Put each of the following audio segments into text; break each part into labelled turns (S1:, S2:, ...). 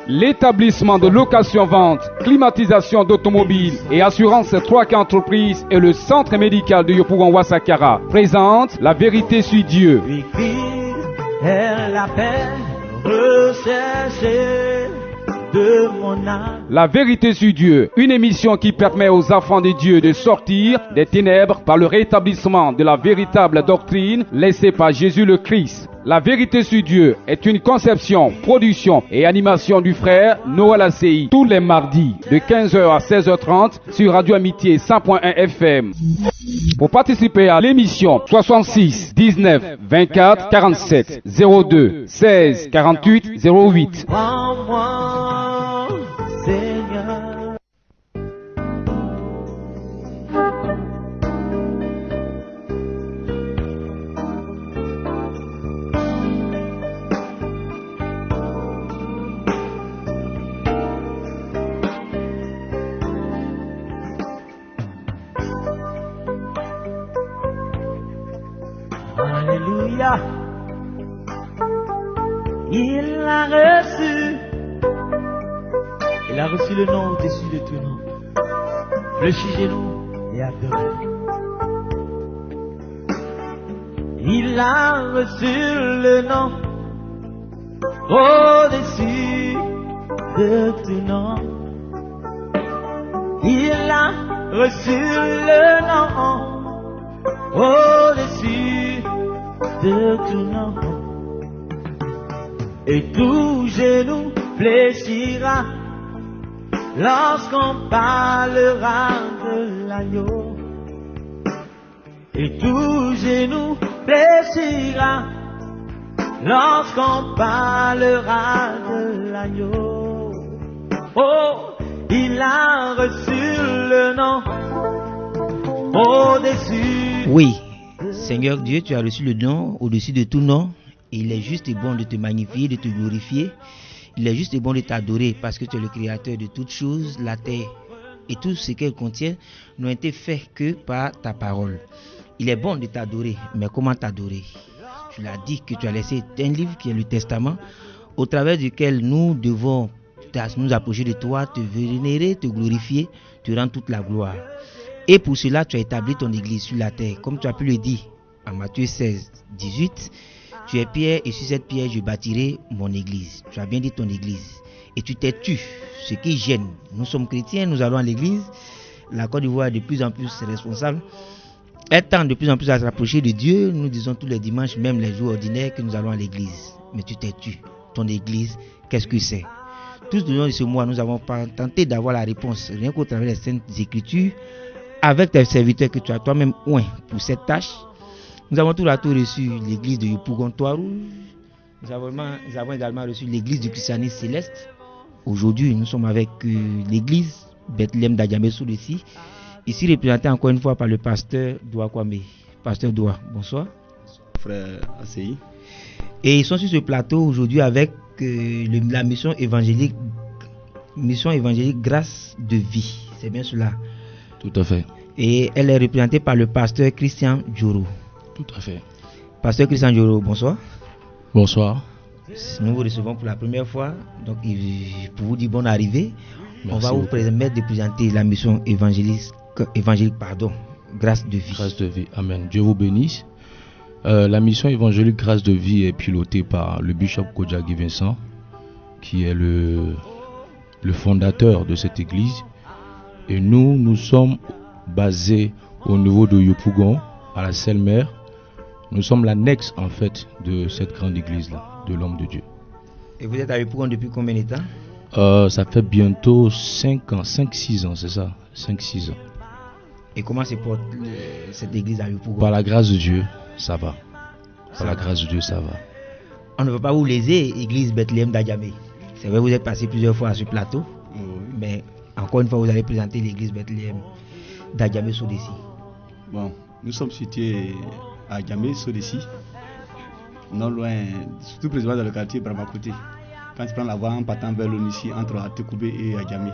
S1: L'établissement de location-vente, climatisation d'automobiles et assurance 3K Entreprises et le centre médical de Yopougon Ouassakara présente La Vérité sur Dieu. La Vérité sur Dieu, une émission qui permet aux enfants de Dieu de sortir des ténèbres par le rétablissement de la véritable doctrine laissée par Jésus le Christ. La Vérité sur Dieu est une conception, production et animation du frère Noël ACI tous les mardis de 15h à 16h30 sur Radio Amitié 100.1 FM. Pour participer à l'émission 66 19 24 47 02 16 48 08.
S2: Alléluia. Il a reçu le nom au-dessus de tout nom. Fléchissez-nous et adorez. Il a reçu le nom au-dessus de tout nom. Il a reçu le nom au-dessus de tout nom. Et tout genou fléchira lorsqu'on parlera de l'agneau. Et tout genou fléchira lorsqu'on parlera de l'agneau. Oh, il a reçu le nom au-dessus.
S3: Oui, Seigneur Dieu, tu as reçu le nom au-dessus de tout nom. Il est juste et bon de te magnifier, de te glorifier. Il est juste et bon de t'adorer parce que tu es le créateur de toutes choses. La terre et tout ce qu'elle contient n'ont été faits que par ta parole. Il est bon de t'adorer, mais comment t'adorer? Tu l'as dit que tu as laissé un livre qui est le Testament, au travers duquel nous devons nous approcher de toi, te vénérer, te glorifier, te rendre toute la gloire. Et pour cela, tu as établi ton église sur la terre, comme tu as pu le dire en Matthieu 16, 18. Tu es pierre et sur cette pierre je bâtirai mon église. Tu as bien dit ton église. Et tu t'es tu, ce qui gêne. Nous sommes chrétiens, nous allons à l'église. La Côte d'Ivoire est de plus en plus responsable. Elle tend de plus en plus à se rapprocher de Dieu. Nous disons tous les dimanches, même les jours ordinaires, que nous allons à l'église. Mais tu t'es tu. Ton église, qu'est-ce que c'est? Tous au long de ce mois, nous avons tenté d'avoir la réponse, rien qu'au travers des Saintes Écritures, avec tes serviteurs que tu as toi-même oint pour cette tâche. Nous avons tout à tout reçu l'église de Yopougon Trois-Rouges. Nous avons également reçu l'église du christianisme céleste. Aujourd'hui, nous sommes avec l'église Bethléem d'Adjamé-Soudessi, ici représentée encore une fois par le pasteur Doua Kwame. Pasteur Doua, bonsoir.
S4: Frère ACI.
S3: Et ils sont sur ce plateau aujourd'hui avec la mission évangélique Grâce de Vie. C'est bien cela?
S4: Tout à fait.
S3: Et elle est représentée par le pasteur Christian Djoro.
S4: Tout à fait.
S3: Pasteur Christian Djoro, bonsoir.
S4: Bonsoir.
S3: Nous vous recevons pour la première fois. Donc, pour vous dire bonne arrivée,
S4: merci,
S3: on va vous permettre de présenter la mission évangélique, Grâce de Vie.
S4: Grâce de Vie, amen. Dieu vous bénisse. La mission évangélique Grâce de Vie est pilotée par le bishop Kodjagi Vincent, qui est le fondateur de cette église. Et nous sommes basés au niveau de Yopougon, à la Selle-Mer. Nous sommes l'annexe en fait de cette grande église là, de l'homme de Dieu.
S3: Et vous êtes à Yopougon depuis combien de temps?
S4: Ça fait bientôt 5-6 ans, c'est ça, 5-6 ans.
S3: Et comment se porte cette église à Yopougon?
S4: Par la grâce de Dieu, ça va. Par la grâce de Dieu, ça va.
S3: On ne veut pas vous léser, église Bethléem d'Adjamé. C'est vrai, vous êtes passé plusieurs fois à ce plateau, mais encore une fois, vous allez présenter l'église Bethléem d'Adjamé-Soudessi.
S5: Bon, nous sommes situés à Adjamé-Soudessi, non loin, surtout précisément dans le quartier Bramakoté. Quand tu prends la voie en partant vers l'Onissi, entre Atekoubé et Adjamé.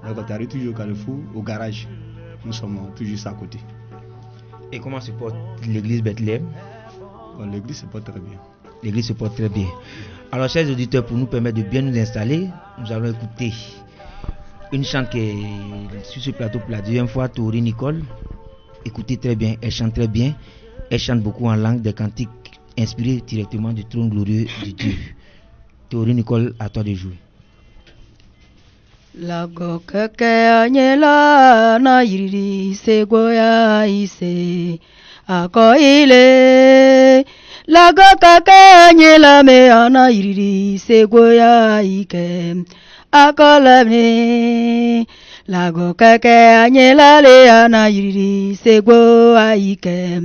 S5: Donc tu arrives toujours au Carrefour, au garage. Nous sommes toujours juste à côté.
S3: Et comment se porte l'église Bethléem?
S5: Bon, l'église se porte très bien.
S3: L'église se porte très bien. Alors, chers auditeurs, pour nous permettre de bien nous installer, nous allons écouter une chante qui est sur ce plateau pour la deuxième fois, Tori Nicole. Écoutez très bien, elle chante très bien. Elle chante beaucoup en langue, des cantiques inspirés directement du trône glorieux de Dieu. Tori Nicole, à toi de jouer.
S6: Lago keke anyela na yiri se goya ise ako ile lago keke anyela me ana yiri se goya ike ako lamne lago keke anyela le ana yiri se goya ike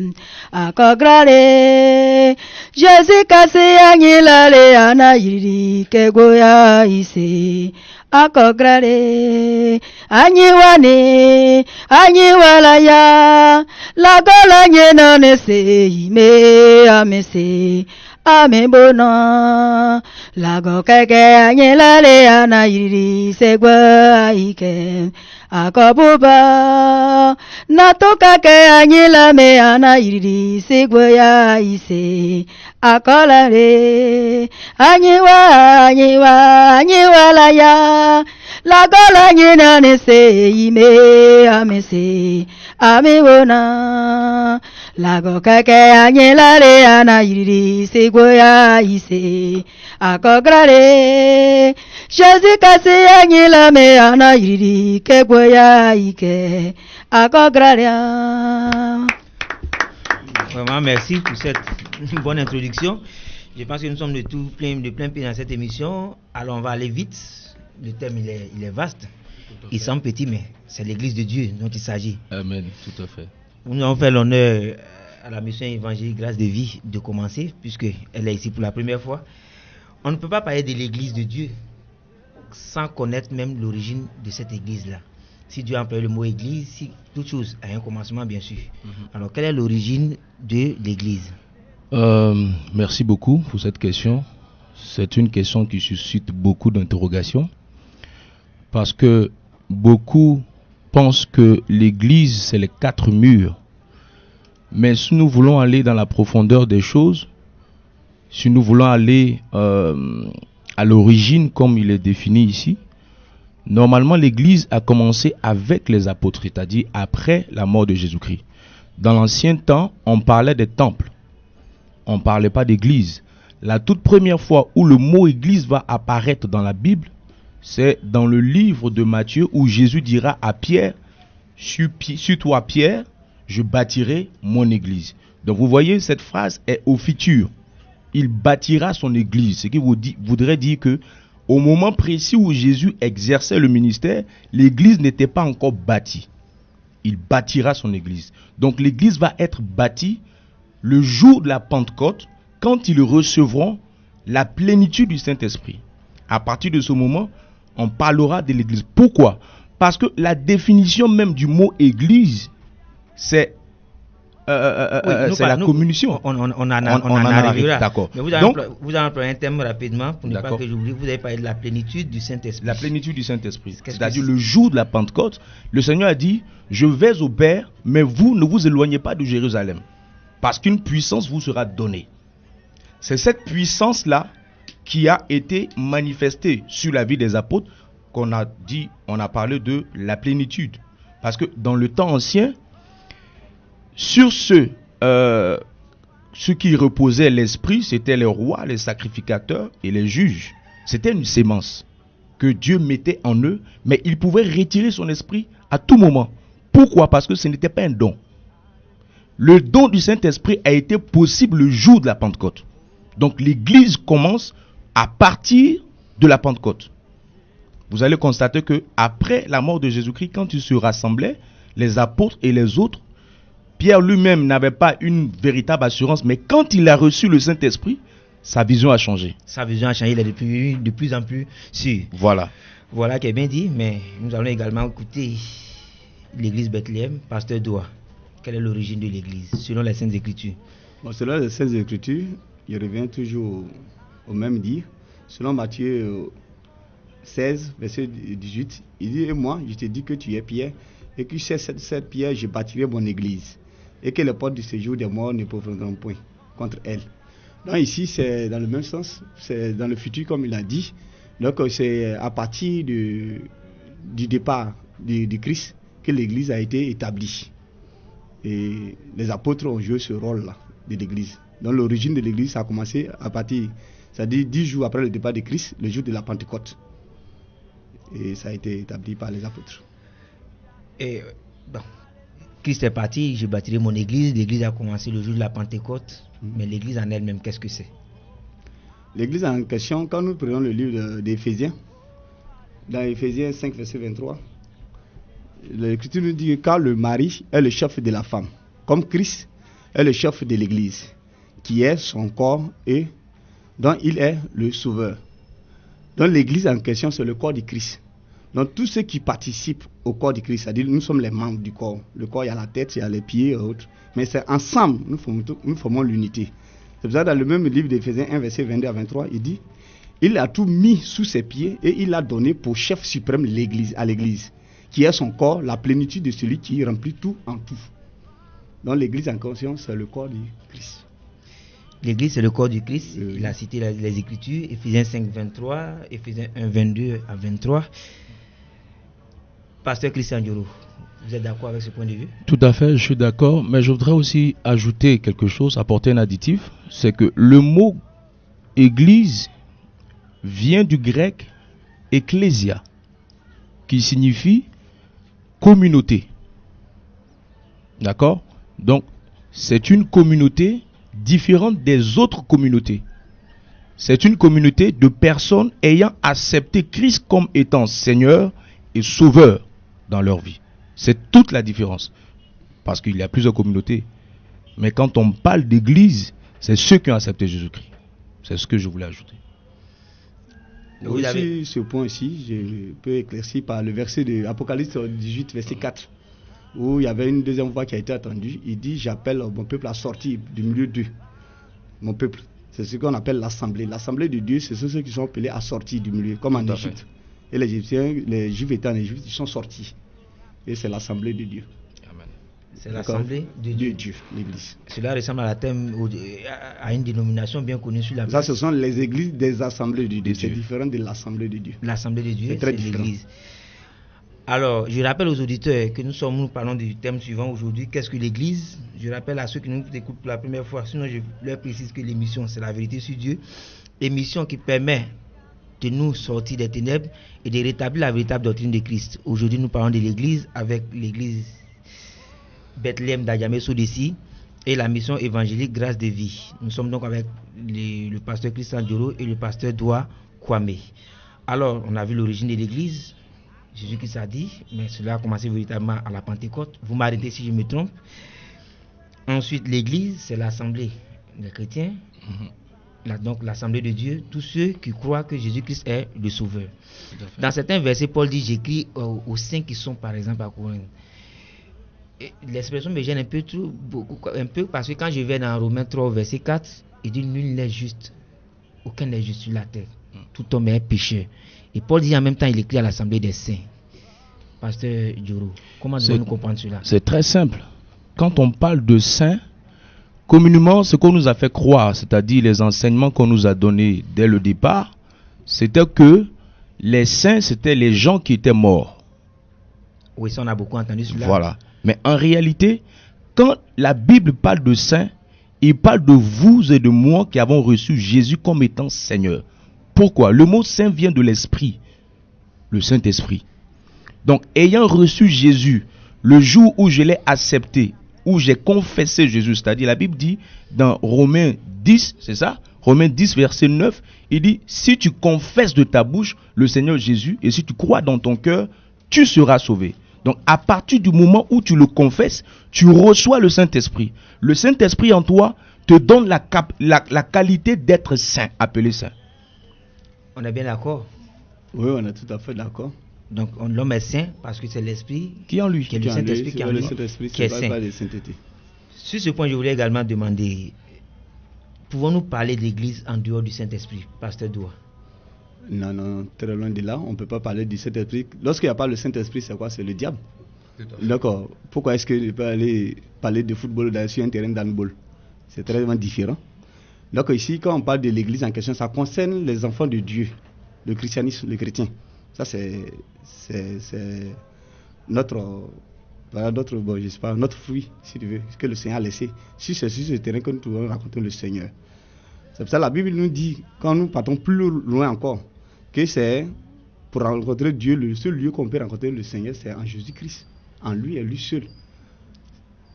S6: ako grale Jésus kase anyela le ana yiri ke goya ise akograre anyiwane anyiwalaya lagola nyeno nese ime amese amebona lago keke anyelale anayiri segwa ike akobuba natoka ke anyela me anayiri segwa ya ise akolare anyiwalaya lagola nyena nese ime amese amewona lago keke anyelale anayiri segwa ise akograre Jésus kase anyela me anayiri kegwa ike akograre.
S3: Vraiment, merci pour cette bonne introduction. Je pense que nous sommes de plein pied dans cette émission. Alors, on va aller vite. Le thème, il est vaste. Il semble petit, mais c'est l'église de Dieu dont il s'agit.
S4: Amen, tout à fait.
S3: Nous avons fait l'honneur à la mission évangélique Grâce de Vie de commencer, puisqu'elle est ici pour la première fois. On ne peut pas parler de l'église de Dieu sans connaître même l'origine de cette église-là. Si Dieu a employé le mot église, si toute chose a un commencement, bien sûr. Alors, quelle est l'origine de l'église?
S4: Merci beaucoup pour cette question. C'est une question qui suscite beaucoup d'interrogations parce que beaucoup pensent que l'église, c'est les 4 murs. Mais si nous voulons aller dans la profondeur des choses, si nous voulons aller à l'origine comme il est défini ici, normalement l'église a commencé avec les apôtres, c'est-à-dire après la mort de Jésus-Christ. Dans l'ancien temps, on parlait des temples. On ne parlait pas d'église. La toute première fois où le mot église va apparaître dans la Bible, c'est dans le livre de Matthieu où Jésus dira à Pierre, sur toi Pierre, je bâtirai mon église. Donc vous voyez, cette phrase est au futur. Il bâtira son église. Ce qui voudrait dire que au moment précis où Jésus exerçait le ministère, l'église n'était pas encore bâtie. Il bâtira son église. Donc l'église va être bâtie le jour de la Pentecôte, quand ils recevront la plénitude du Saint-Esprit. À partir de ce moment, on parlera de l'église. Pourquoi? Parce que la définition même du mot église, c'est la communion.
S3: On en arrivera.
S4: D'accord.
S3: Mais vous avez employé un terme rapidement pour ne pas que j'oublie. Vous avez parlé de la plénitude du Saint-Esprit.
S4: La plénitude du Saint-Esprit. C'est-à-dire le jour de la Pentecôte, le Seigneur a dit, je vais au Père, mais vous ne vous éloignez pas de Jérusalem. Parce qu'une puissance vous sera donnée. C'est cette puissance-là qui a été manifestée sur la vie des apôtres qu'on a dit, on a parlé de la plénitude. Parce que dans le temps ancien, sur ceux qui reposaient l'esprit, c'était les rois, les sacrificateurs et les juges. C'était une sémence que Dieu mettait en eux, mais il pouvait retirer son esprit à tout moment. Pourquoi? Parce que ce n'était pas un don. Le don du Saint-Esprit a été possible le jour de la Pentecôte. Donc l'église commence à partir de la Pentecôte. Vous allez constater que après la mort de Jésus-Christ, quand ils se rassemblaient, les apôtres et les autres, Pierre lui-même n'avait pas une véritable assurance, mais quand il a reçu le Saint-Esprit, sa vision a changé.
S3: Sa vision a changé, il est de plus en plus sûr.
S4: Voilà.
S3: Voilà qui est bien dit, mais nous allons également écouter l'église Bethléem, Pasteur Doua. Quelle est l'origine de l'église, selon les Saintes Écritures?
S5: Bon, selon les Saintes Écritures, il revient toujours au même dire. Selon Matthieu 16, verset 18, il dit, et moi, je te dis que tu es Pierre, et que sur cette pierre, je bâtirai mon église, et que les portes du séjour des morts ne prévaudront point contre elle. Donc ici, c'est dans le même sens, c'est dans le futur, comme il a dit. Donc c'est à partir du départ du Christ que l'église a été établie. Et les apôtres ont joué ce rôle-là de l'église. Donc l'origine de l'église, ça a commencé à partir, c'est-à-dire 10 jours après le départ de Christ, le jour de la Pentecôte. Et ça a été établi par les apôtres.
S3: Et bon, Christ est parti, je bâtirai mon église. L'église a commencé le jour de la Pentecôte. Mais l'église en elle-même, qu'est-ce que c'est?
S5: L'église en question, quand nous prenons le livre d'Éphésiens, dans Éphésiens 5, verset 23, l'Écriture nous dit que car le mari est le chef de la femme, comme Christ est le chef de l'église, qui est son corps et dont il est le sauveur. Donc l'église en question, c'est le corps du Christ. Donc tous ceux qui participent au corps du Christ, c'est-à-dire nous sommes les membres du corps. Le corps, il y a la tête, il y a les pieds et autres. Mais c'est ensemble, nous formons l'unité. C'est pour ça que dans le même livre d'Éphésiens 1, verset 22 à 23, il dit, il a tout mis sous ses pieds et il a donné pour chef suprême à l'église, qui est son corps, la plénitude de celui qui remplit tout en tout. Donc l'église en conscience, c'est le corps du Christ.
S3: L'église, c'est le corps du Christ. Il a cité les Écritures, Éphésiens 5, 23, Éphésiens 1, 22 à 23. Pasteur Christian Dioro, vous êtes d'accord avec ce point de vue?
S4: Tout à fait, je suis d'accord, mais je voudrais aussi ajouter quelque chose, apporter un additif, c'est que le mot église vient du grec ecclésia, qui signifie communauté. D'accord? Donc, c'est une communauté différente des autres communautés. C'est une communauté de personnes ayant accepté Christ comme étant Seigneur et Sauveur dans leur vie. C'est toute la différence. Parce qu'il y a plusieurs communautés. Mais quand on parle d'église, c'est ceux qui ont accepté Jésus-Christ. C'est ce que je voulais ajouter.
S5: Aussi, ce point-ci, je peux éclaircir par le verset de Apocalypse 18, verset 4, où il y avait une deuxième voix qui a été entendue. Il dit, j'appelle mon peuple à sortir du milieu d'eux. Mon peuple, c'est ce qu'on appelle l'assemblée. L'assemblée de Dieu, c'est ceux qui sont appelés à sortir du milieu, comme en Égypte. Et les Égyptiens, les Juifs étant en Égypte, ils sont sortis. Et c'est l'assemblée de Dieu.
S3: Amen. C'est l'assemblée de Dieu.
S5: L'église.
S3: Cela ressemble à une dénomination bien connue sur la place.
S5: Ça, ce sont les églises des assemblées de Dieu. C'est différent de l'assemblée de Dieu.
S3: L'assemblée de Dieu,
S5: c'est l'église.
S3: Alors, je rappelle aux auditeurs que nous parlons du thème suivant aujourd'hui. Qu'est-ce que l'église? Je rappelle à ceux qui nous écoutent pour la première fois, sinon je leur précise que l'émission, c'est la vérité sur Dieu. Émission qui permet de nous sortir des ténèbres et de rétablir la véritable doctrine de Christ. Aujourd'hui, nous parlons de l'église avec l'église Bethléem d'Adjamé Sodessi et la mission évangélique Grâce de Vie. Nous sommes donc avec le pasteur Christian Dioro et le pasteur Doua Kwame. Alors, on a vu l'origine de l'église. Jésus-Christ a dit, mais cela a commencé véritablement à la Pentecôte. Vous m'arrêtez si je me trompe. Ensuite, l'église, c'est l'assemblée des chrétiens. Donc l'assemblée de Dieu, tous ceux qui croient que Jésus-Christ est le Sauveur. Dans certains versets, Paul dit, j'écris aux saints qui sont par exemple à Corinthe. L'expression me gêne un peu parce que quand je vais dans Romains 3 verset 4, il dit nul n'est juste, aucun n'est juste sur la terre, tout homme est pécheur. Et Paul dit en même temps, il écrit à l'assemblée des saints. Pasteur Dioro, comment devons-nous comprendre cela?
S4: C'est très simple. Quand on parle de saints, communément, ce qu'on nous a fait croire, c'est-à-dire les enseignements qu'on nous a donnés dès le départ, c'était que les saints, c'était les gens qui étaient morts.
S3: Oui, ça on a beaucoup entendu cela.
S4: Voilà. Mais en réalité, quand la Bible parle de saints, il parle de vous et de moi qui avons reçu Jésus comme étant Seigneur. Pourquoi? Le mot saint vient de l'esprit, le Saint-Esprit. Donc, ayant reçu Jésus, le jour où je l'ai accepté, où j'ai confessé Jésus, c'est-à-dire la Bible dit dans Romains 10, c'est ça? Romains 10 verset 9, il dit, si tu confesses de ta bouche le Seigneur Jésus et si tu crois dans ton cœur, tu seras sauvé. Donc à partir du moment où tu le confesses, tu reçois le Saint-Esprit. Le Saint-Esprit en toi te donne la qualité d'être saint, appelé saint.
S3: On est bien d'accord?
S5: Oui, on est tout à fait d'accord.
S3: Donc l'homme est saint parce que c'est l'esprit
S4: qui est en lui,
S3: qui est le Saint-Esprit qui est en lui, qui est saint. Sur ce point, je voulais également demander, pouvons-nous parler de l'église en dehors du Saint-Esprit, pasteur Doua?
S5: Non, très loin de là. On ne peut pas parler du Saint-Esprit. Lorsqu'il n'y a pas le Saint-Esprit, c'est quoi? C'est le diable. D'accord. Pourquoi est-ce qu'il peut aller parler de football sur un terrain d'handball? C'est très différent. Donc ici, quand on parle de l'église en question, ça concerne les enfants de Dieu, le christianisme, le chrétien. Ça, c'est notre fruit, si tu veux, que le Seigneur a laissé. Si c'est sur ce terrain que nous pouvons rencontrer le Seigneur. C'est pour ça que la Bible nous dit, quand nous partons plus loin encore, que c'est pour rencontrer Dieu, le seul lieu qu'on peut rencontrer le Seigneur, c'est en Jésus-Christ. En lui et lui seul.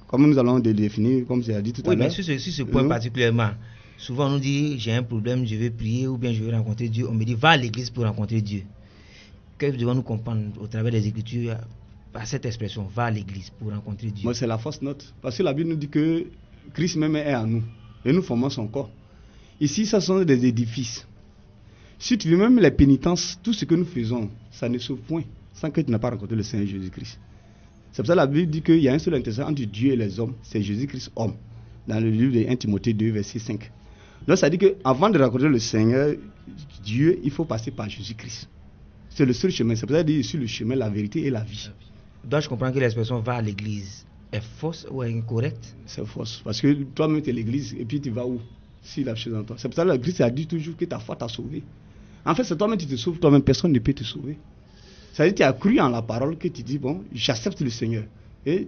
S5: Comme nous allons le définir, comme j'ai dit tout à l'heure.
S3: Oui, mais sur ce point particulièrement, souvent on nous dit, j'ai un problème, je vais prier ou bien je vais rencontrer Dieu. On me dit, va à l'église pour rencontrer Dieu. Qu'est-ce que nous devons comprendre au travers des Écritures à cette expression, va à l'église pour rencontrer Dieu?
S5: Moi, c'est la fausse note. Parce que la Bible nous dit que Christ même est en nous. Et nous formons son corps. Ici, ce sont des édifices. Si tu veux, même les pénitences, tout ce que nous faisons, ça ne sauve point sans que tu n'aies pas rencontré le Seigneur Jésus-Christ. C'est pour ça que la Bible dit qu'il y a un seul intercesseur entre Dieu et les hommes, c'est Jésus-Christ homme, dans le livre de 1 Timothée 2, verset 5. Donc ça dit qu'avant de rencontrer le Seigneur Dieu, il faut passer par Jésus-Christ. C'est le seul chemin. C'est pour ça qu'il dit sur le chemin, la vérité et la vie.
S3: Dois-je comprendre que l'expression va à l'église est fausse ou est incorrecte?
S5: C'est fausse. Parce que toi-même, tu es l'église et puis tu vas où? Si la chose en toi. C'est pour ça que Christ a dit toujours que ta foi t'a sauvé. En fait, c'est toi-même qui te sauves, toi-même, personne ne peut te sauver. Ça veut dire que tu as cru en la parole, que tu dis, bon, j'accepte le Seigneur. Et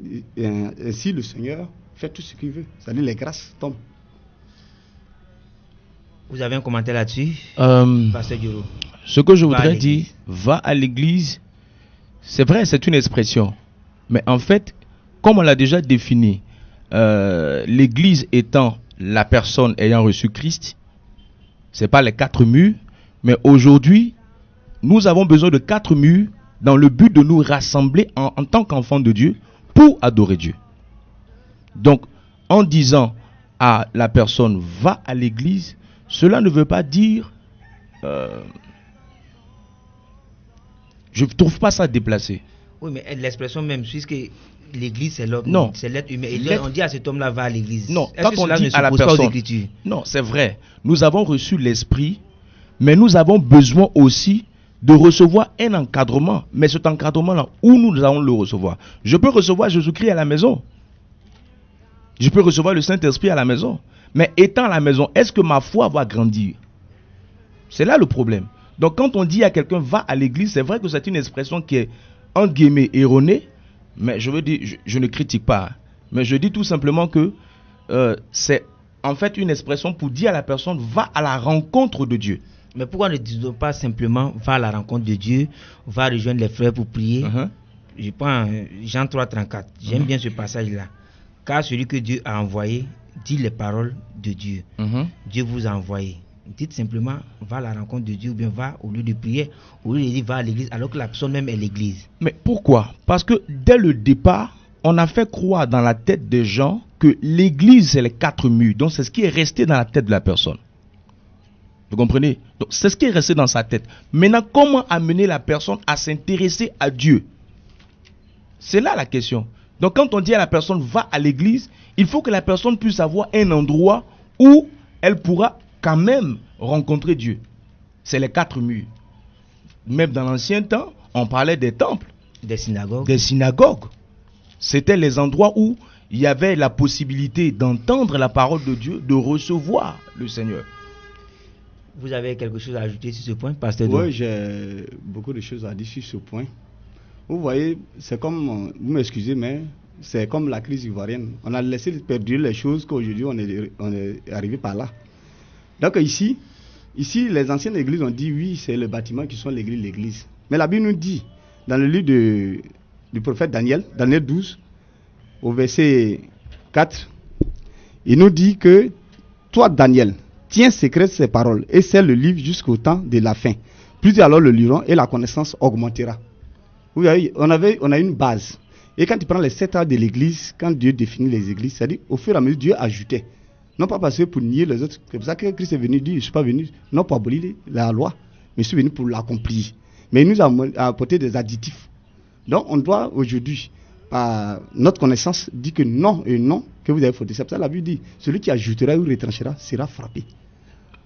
S5: ainsi, le Seigneur fait tout ce qu'il veut. C'est-à-dire les grâces tombent.
S3: Vous avez un commentaire là-dessus, Pasteur Dioro?
S4: Ce que je voudrais dire, va à l'église, c'est vrai, c'est une expression. Mais en fait, comme on l'a déjà défini, l'église étant la personne ayant reçu Christ, c'est pas les 4 murs, mais aujourd'hui, nous avons besoin de 4 murs dans le but de nous rassembler en tant qu'enfants de Dieu pour adorer Dieu. Donc, en disant à la personne va à l'église, cela ne veut pas dire je ne trouve pas ça déplacé.
S3: Oui, mais l'expression même, puisque l'église c'est l'homme,
S4: non,
S3: c'est l'être humain. Et on dit à cet homme-là va à l'église.
S4: Non, quand on dit à la personne, non, c'est vrai. Nous avons reçu l'esprit, mais nous avons besoin aussi de recevoir un encadrement. Mais cet encadrement-là, où nous allons le recevoir? Je peux recevoir Jésus-Christ à la maison. Je peux recevoir le Saint-Esprit à la maison. Mais étant à la maison, est-ce que ma foi va grandir? C'est là le problème. Donc quand on dit à quelqu'un va à l'église, c'est vrai que c'est une expression qui est entre guillemets erronée, mais je veux dire, je ne critique pas. Mais je dis tout simplement que c'est en fait une expression pour dire à la personne va à la rencontre de Dieu.
S3: Mais pourquoi ne disons pas simplement va à la rencontre de Dieu, va rejoindre les frères pour prier? Je prends Jean 3,34. J'aime bien ce passage-là. Car celui que Dieu a envoyé dit les paroles de Dieu. Dieu vous a envoyé. Dites simplement va à la rencontre de Dieu ou bien va au lieu de prier, au lieu de dire va à l'église alors que la personne même est l'église.
S4: Mais pourquoi? Parce que dès le départ, on a fait croire dans la tête des gens que l'église c'est les 4 murs. Donc c'est ce qui est resté dans la tête de la personne. Vous comprenez? Donc c'est ce qui est resté dans sa tête. Maintenant, comment amener la personne à s'intéresser à Dieu? C'est là la question. Donc quand on dit à la personne va à l'église, il faut que la personne puisse avoir un endroit où elle pourra quand même rencontrer Dieu. C'est les 4 murs. Même dans l'ancien temps, on parlait des temples,
S3: des synagogues.
S4: Des synagogues. C'était les endroits où il y avait la possibilité d'entendre la parole de Dieu, de recevoir le Seigneur.
S3: Vous avez quelque chose à ajouter sur ce point, Pasteur?
S5: Oui, j'ai beaucoup de choses à dire sur ce point. Vous voyez, c'est comme, vous m'excusez, mais c'est comme la crise ivoirienne. On a laissé perdurer les choses qu'aujourd'hui on est arrivé par là. Donc ici, les anciennes églises ont dit oui, c'est le bâtiment qui sont l'église. Mais la Bible nous dit, dans le livre du prophète Daniel 12, au verset 4, il nous dit que toi, Daniel, tiens secret ces paroles et scelle le livre jusqu'au temps de la fin. Plusieurs alors le liront et la connaissance augmentera. Vous voyez, on a une base. Et quand tu prends les 7 ans de l'église, quand Dieu définit les églises, c'est-à-dire au fur et à mesure, Dieu ajoutait. Non pas parce que pour nier les autres. C'est pour ça que Christ est venu dire, je ne suis pas venu, non pour abolir la loi, mais je suis venu pour l'accomplir. Mais il nous a apporté des additifs. Donc on doit aujourd'hui, par notre connaissance, dire que non et non, que vous avez fauté. C'est pour ça que la Bible dit, celui qui ajoutera ou retranchera sera frappé.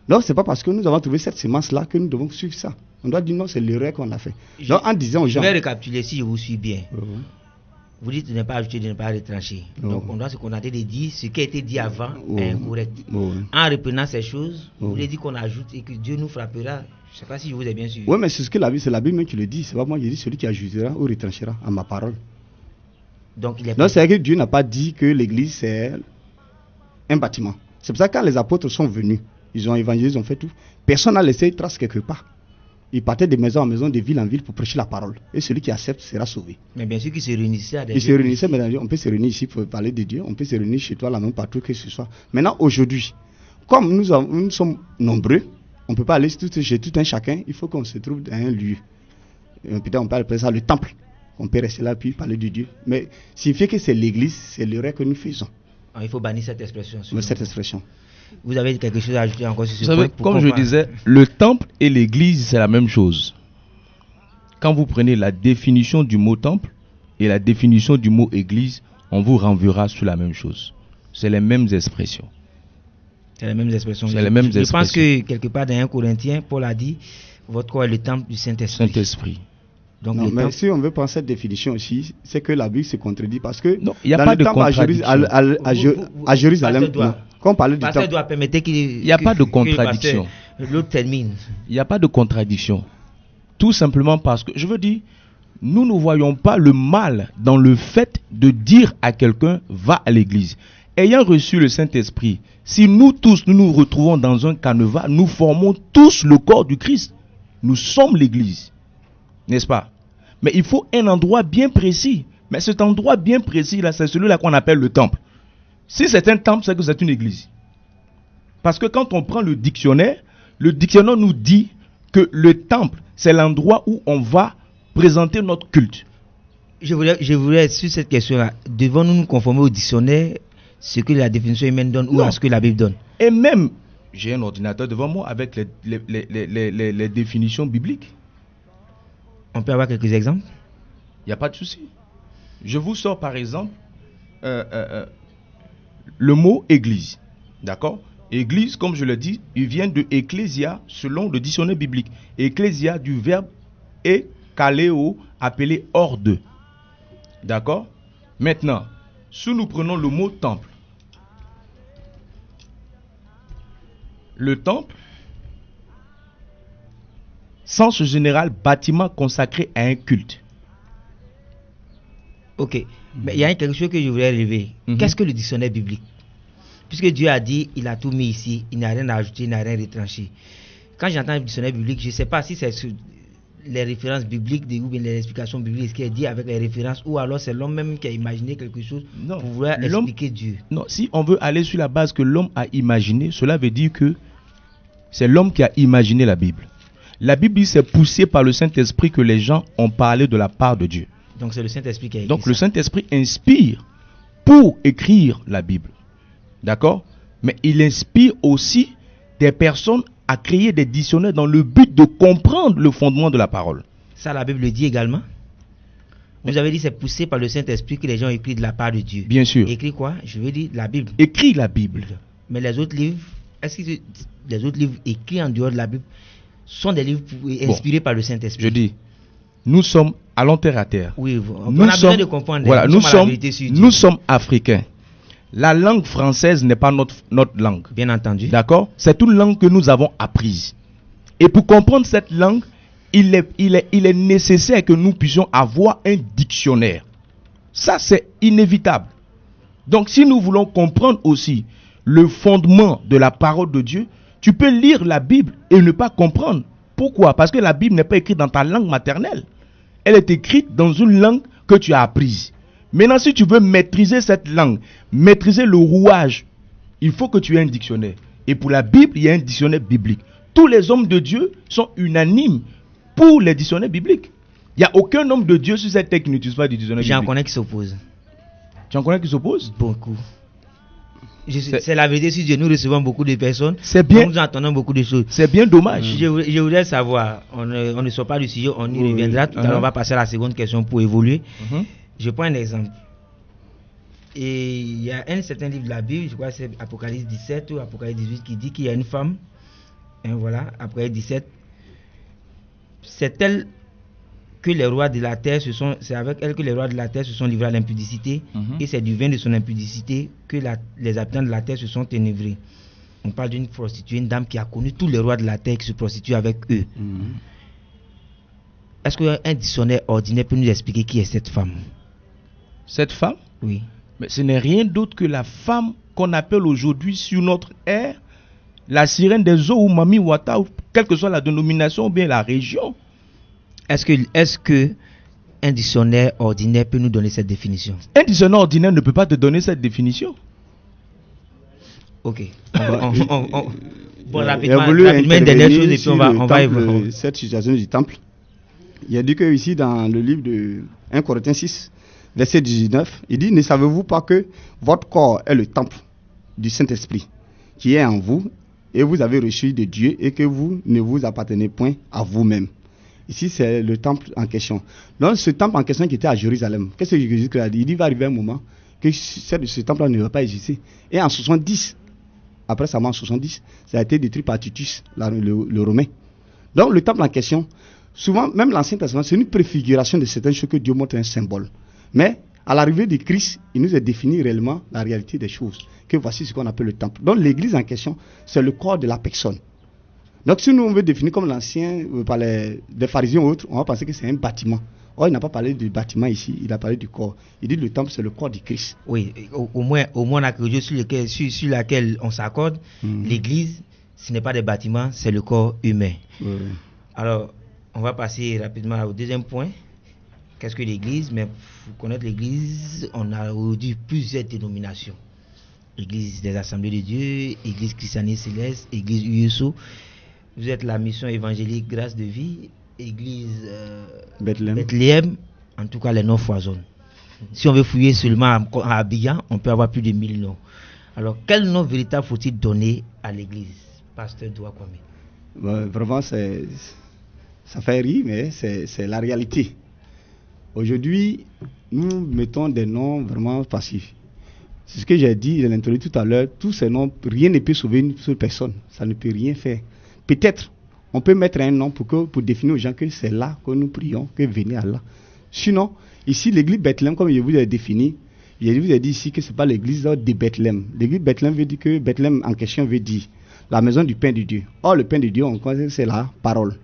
S5: Donc, c'est pas parce que nous avons trouvé cette semence-là que nous devons suivre ça. On doit dire non, c'est l'erreur qu'on a fait. Donc, en disant aux gens...
S3: Je vais récapituler si je vous suis bien. Vous dites de ne pas ajouter, de ne pas retrancher. Donc, on doit se contenter de dire ce qui a été dit avant est incorrect. En reprenant ces choses, vous voulez dire qu'on ajoute et que Dieu nous frappera. Je ne sais pas si je vous ai bien suivi.
S5: Oui, mais c'est ce que la Bible, c'est la Bible même qui le dit. C'est pas moi qui dis celui qui ajoutera ou retranchera à ma parole.
S3: Donc,
S5: c'est que Dieu n'a pas dit que l'église c'est un bâtiment. C'est pour ça que quand les apôtres sont venus, ils ont évangélisé, ils ont fait tout. Personne n'a laissé trace quelque part. Ils partaient de maison en maison, de ville en ville pour prêcher la parole. Et celui qui accepte sera sauvé.
S3: Mais bien sûr qu'ils se réunissaient à des...
S5: Ils se réunissaient, mais on peut se réunir ici pour parler de Dieu. On peut se réunir chez toi, là même partout que ce soit. Maintenant, aujourd'hui, comme nous sommes nombreux, on ne peut pas aller chez tout un chacun. Il faut qu'on se trouve dans un lieu. Peut-être on peut appeler ça le temple. On peut rester là puis parler de Dieu. Mais signifier que c'est l'église, c'est l'erreur que nous faisons.
S3: Il faut bannir cette expression.
S5: Cette expression.
S3: Vous avez quelque chose à ajouter encore sur ce
S4: point? Vous savez, comme je disais, le temple et l'église, c'est la même chose. Quand vous prenez la définition du mot temple et la définition du mot église, on vous renverra sur la même chose. C'est les mêmes expressions.
S3: C'est les mêmes expressions.
S4: Je
S3: pense que quelque part dans 1 Corinthiens, Paul a dit, votre corps est le temple du Saint-Esprit.
S5: Donc non, mais si on veut prendre cette définition aussi, c'est que la Bible se contredit parce que
S4: non, il n'y a pas de contradiction.
S5: À Jérusalem, quand on parlait du temple,
S4: il n'y a pas de contradiction.
S3: L'autre termine.
S4: Il n'y a pas de contradiction. Tout simplement parce que, je veux dire, nous ne voyons pas le mal dans le fait de dire à quelqu'un, va à l'église. Ayant reçu le Saint-Esprit, si nous tous nous retrouvons dans un canevas, nous formons tous le corps du Christ. Nous sommes l'église. N'est-ce pas? Mais il faut un endroit bien précis. Mais cet endroit bien précis, là, c'est celui-là qu'on appelle le temple. Si c'est un temple, c'est que c'est une église. Parce que quand on prend le dictionnaire nous dit que le temple, c'est l'endroit où on va présenter notre culte.
S3: Je voulais sur cette question-là, devons-nous nous conformer au dictionnaire, ce que la définition humaine donne ou à ce que la Bible donne?
S4: Et même, j'ai un ordinateur devant moi avec les définitions bibliques.
S3: On peut avoir quelques exemples?
S4: Il n'y a pas de souci. Je vous sors par exemple le mot église. D'accord? Église, comme je l'ai dit, il vient de ecclésia selon le dictionnaire biblique. Ecclésia du verbe ekaleo, appelé hors de. D'accord? Maintenant, si nous prenons le mot temple, le temple, sens général, bâtiment consacré à un culte.
S3: Ok, mais il y a quelque chose que je voulais relever. Qu'est-ce que le dictionnaire biblique? Puisque Dieu a dit, il a tout mis ici, il n'a rien ajouté, il n'a rien retranché. Quand j'entends le dictionnaire biblique, je ne sais pas si c'est sur les références bibliques ou bien les explications bibliques, ce qui est dit avec les références, ou alors c'est l'homme même qui a imaginé quelque chose pour vouloir expliquer Dieu.
S4: Non, si on veut aller sur la base que l'homme a imaginé, cela veut dire que c'est l'homme qui a imaginé la Bible. La Bible s'est poussée par le Saint-Esprit que les gens ont parlé de la part de Dieu.
S3: Donc c'est le Saint-Esprit qui a écrit.
S4: Donc le Saint-Esprit inspire pour écrire la Bible. D'accord? Mais il inspire aussi des personnes à créer des dictionnaires dans le but de comprendre le fondement de la parole.
S3: Ça, la Bible le dit également. Vous avez dit c'est poussé par le Saint-Esprit que les gens écrivent de la part de Dieu.
S4: Bien sûr.
S3: Écrit quoi? Je veux dire la Bible.
S4: Écrit la Bible.
S3: Mais les autres livres, est-ce que les autres livres écrits en dehors de la Bible sont des livres inspirés par le Saint-Esprit?
S4: Je dis, nous sommes allons terre à terre.
S3: Oui, on a besoin de comprendre.
S4: Voilà, nous sommes africains. La langue française n'est pas notre langue.
S3: Bien entendu.
S4: D'accord? C'est une langue que nous avons apprise. Et pour comprendre cette langue, il est nécessaire que nous puissions avoir un dictionnaire. Ça, c'est inévitable. Donc, si nous voulons comprendre aussi le fondement de la parole de Dieu, tu peux lire la Bible et ne pas comprendre. Pourquoi? Parce que la Bible n'est pas écrite dans ta langue maternelle. Elle est écrite dans une langue que tu as apprise. Maintenant, si tu veux maîtriser cette langue, maîtriser le rouage, il faut que tu aies un dictionnaire. Et pour la Bible, il y a un dictionnaire biblique. Tous les hommes de Dieu sont unanimes pour les dictionnaires bibliques. Il n'y a aucun homme de Dieu sur cette terre qui n'utilise pas du dictionnaire biblique.
S3: J'en connais qui s'opposent.
S4: Tu en connais qui s'opposent?
S3: Beaucoup. C'est la vérité, si Dieu, nous recevons beaucoup de personnes.
S4: C'est bien.
S3: Nous entendons beaucoup de choses.
S4: C'est bien dommage.
S3: Je voudrais savoir, on ne sort pas du sujet, on y reviendra. Tout à l'heure, on va passer à la seconde question pour évoluer. Je prends un exemple. Et il y a un certain livre de la Bible, je crois que c'est Apocalypse 17 ou Apocalypse 18, qui dit qu'il y a une femme voilà, après 17. C'est elle que les rois de la terre c'est avec elle que les rois de la terre se sont livrés à l'impudicité, et c'est du vin de son impudicité que les habitants de la terre se sont ténébrés. On parle d'une prostituée, une dame qui a connu tous les rois de la terre qui se prostituent avec eux. Est-ce qu'un dictionnaire ordinaire peut nous expliquer qui est cette femme?
S4: Cette femme?
S3: Oui.
S4: Mais ce n'est rien d'autre que la femme qu'on appelle aujourd'hui sur notre ère la sirène des eaux ou Mami Wata, ou quelle que soit la dénomination ou bien la région.
S3: Est-ce que un dictionnaire ordinaire peut nous donner cette définition?
S4: Un dictionnaire ordinaire ne peut pas te donner cette définition.
S3: Ok. Bon, rapidement, une dernière chose et puis on va
S5: évoquer cette situation du temple. Il a dit que ici dans le livre de 1 Corinthiens 6, verset 19, il dit: ne savez-vous pas que votre corps est le temple du Saint-Esprit qui est en vous, et vous avez reçu de Dieu, et que vous ne vous appartenez point à vous-même. Ici, c'est le temple en question. Donc, ce temple en question qui était à Jérusalem, qu'est-ce que Jésus a dit? Il dit: il va arriver un moment que ce temple-là ne va pas exister. Et en 70, après sa mort en 70, ça a été détruit par Titus, le Romain. Donc, le temple en question, souvent, même l'Ancien Testament, c'est une préfiguration de certaines choses que Dieu montre un symbole. Mais, à l'arrivée de Christ, il nous a défini réellement la réalité des choses. Que voici ce qu'on appelle le temple. Donc, l'église en question, c'est le corps de la personne. Donc, si nous on veut définir comme l'ancien, par des pharisiens ou autres, on va penser que c'est un bâtiment. Or, il n'a pas parlé du bâtiment ici, il a parlé du corps. Il dit que le temple, c'est le corps du Christ.
S3: Oui, au moins on a quelque chose sur laquelle on s'accorde. L'église, ce n'est pas des bâtiments, c'est le corps humain. Alors, on va passer rapidement au deuxième point. Qu'est-ce que l'église? Mais pour connaître l'église, on a aujourd'hui plusieurs dénominations. Église des Assemblées de Dieu, Église Christiane Céleste, Église USO. Vous êtes la mission évangélique Grâce de Vie, Église Bethléem. En tout cas, les noms foisonnent. Si on veut fouiller seulement à Abidjan, on peut avoir plus de 1000 noms. Alors, quel nom véritable faut-il donner à l'église, Pasteur Doua Kwame?
S5: Vraiment, ça fait rire, mais c'est la réalité. Aujourd'hui, nous mettons des noms vraiment passifs. C'est ce que j'ai dit dans l'introduction tout à l'heure. Tous ces noms, rien ne peut sauver une seule personne. Ça ne peut rien faire. Peut-être, on peut mettre un nom pour définir aux gens que c'est là que nous prions, que venez à là. Sinon, ici, l'église Bethléem, comme je vous ai défini, je vous ai dit ici que ce n'est pas l'église de Bethléem. L'église Bethléem veut dire que Bethléem en question veut dire la maison du pain de Dieu. Or, le pain de Dieu, on connaît, c'est la parole.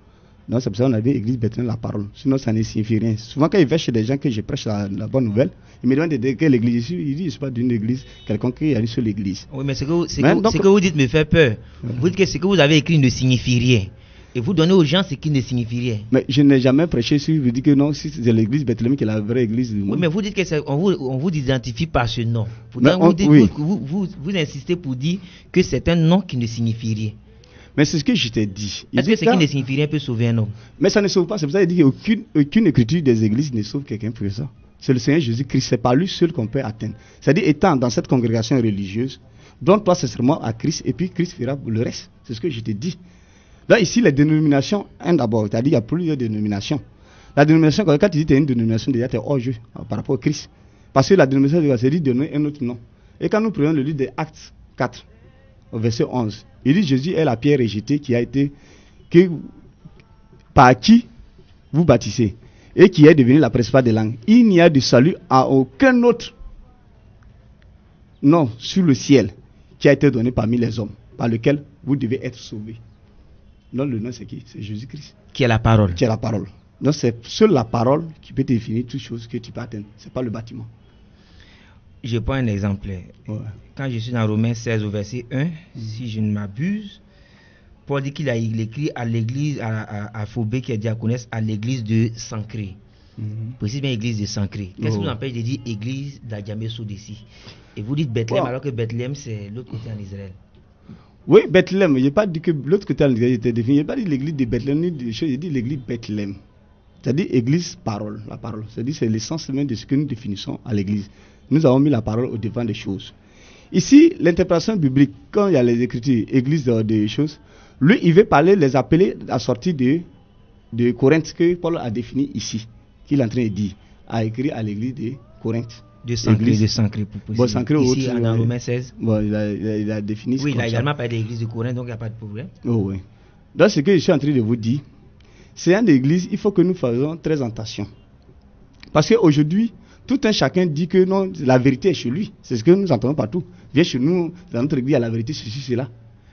S5: Donc, c'est pour ça qu'on avait l'église Bethléem, la parole. Sinon, ça ne signifie rien. Souvent, quand ils vont chez des gens que je prêche la bonne nouvelle, ils me demandent de quelle église ici. Ils disent: je ne suis pas d'une église quelconque, il y a une seule église.
S3: Oui, mais ce que vous dites me fait peur. Vous dites que ce que vous avez écrit ne signifie rien. Et vous donnez aux gens ce qui ne signifie rien. Mais
S5: je n'ai jamais prêché sur vous dites que non, si c'est l'église Bethléem qui est la vraie église du monde.
S3: Oui, mais vous dites que on vous identifie par ce nom. Vous insistez pour dire que c'est un nom qui ne signifie rien.
S5: Mais c'est ce que je t'ai dit.
S3: Est-ce que ce qui ne signifie rien peut sauver un homme?
S5: Mais ça ne sauve pas. C'est pour ça qu'il dit qu'aucune écriture des églises ne sauve quelqu'un pour ça. C'est le Seigneur Jésus-Christ. C'est par lui seul qu'on peut atteindre. C'est-à-dire, étant dans cette congrégation religieuse, donne-toi sincèrement à Christ et puis Christ fera le reste. C'est ce que je t'ai dit. Là, ici, les dénominations, d'abord, c'est-à-dire qu'il y a plusieurs dénominations. La dénomination, quand tu dis que tu es une dénomination, déjà tu es hors jeu par rapport au Christ. Parce que la dénomination, c'est dit de donner un autre nom. Et quand nous prenons le livre des Actes 4, au verset 11, il dit: Jésus est la pierre rejetée par qui vous bâtissez et qui est devenue la principale des langues. Il n'y a de salut à aucun autre nom sur le ciel qui a été donné parmi les hommes, par lequel vous devez être sauvés. Donc le nom c'est qui? C'est Jésus-Christ.
S3: Qui est la parole.
S5: Qui est la parole. Donc c'est seule la parole qui peut définir toutes choses que tu peux atteindre. C'est pas le bâtiment.
S3: Je prends un exemple. Ouais. Quand je suis dans Romains 16 au verset 1, si je ne m'abuse, Paul dit qu'il a écrit à l'église, à Phobé qui est diaconesse, à l'église de Sancré. Précise bien église de Sancré. Qu'est-ce qui nous empêche de dire église d'Adjamé-Sou d'ici? Et vous dites Bethléem alors que Bethléem c'est l'autre côté en Israël.
S5: Oui, Bethléem. Je n'ai pas dit que l'autre côté en Israël était défini. Je n'ai pas dit l'église de Bethléem, j'ai dit l'église Bethléem. C'est-à-dire église parole, la parole. C'est-à-dire c'est l'essence même de ce que nous définissons à l'église. Nous avons mis la parole au devant des choses. Ici, l'interprétation biblique, quand il y a les écritures, église des choses, lui, il veut les appeler à sortir de Corinthe, que Paul a défini ici, qu'il est en train de dire, a écrit à l'église de Corinthe.
S3: De Sancré, pour préciser.
S5: Bon, Sancré
S3: ici, dans Romains 16.
S5: Bon, il a défini.
S3: Oui, il a également parlé de l'église de Corinthe, donc il n'y a pas de problème.
S5: Oh, oui. Donc, ce que je suis en train de vous dire, c'est une église, il faut que nous fassions très attention. Parce qu'aujourd'hui, tout un chacun dit que non, la vérité est chez lui. C'est ce que nous entendons partout. Viens chez nous, dans notre église, il y a la vérité, ceci, cela.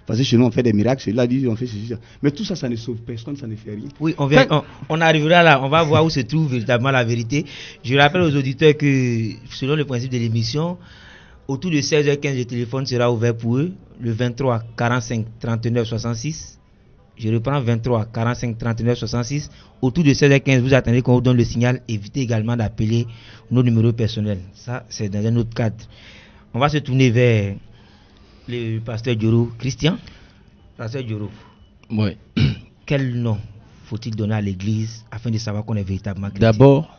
S5: Parce que chez nous, on fait des miracles, celui-là dit, on fait ceci, cela. Mais tout ça, ça ne sauve personne, ça ne fait rien.
S3: Oui, on arrivera là, on va voir où se trouve véritablement la vérité. Je rappelle aux auditeurs que, selon le principe de l'émission, autour de 16h15, le téléphone sera ouvert pour eux, le 23 45 39 66. Je reprends 23 45 39 66. Autour de 16h15, vous attendez qu'on vous donne le signal. Évitez également d'appeler nos numéros personnels. Ça, c'est dans un autre cadre. On va se tourner vers le pasteur Dioro. Christian, pasteur Dioro.
S4: Oui.
S3: Quel nom faut-il donner à l'église afin de savoir qu'on est véritablement chrétien?
S4: D'abord,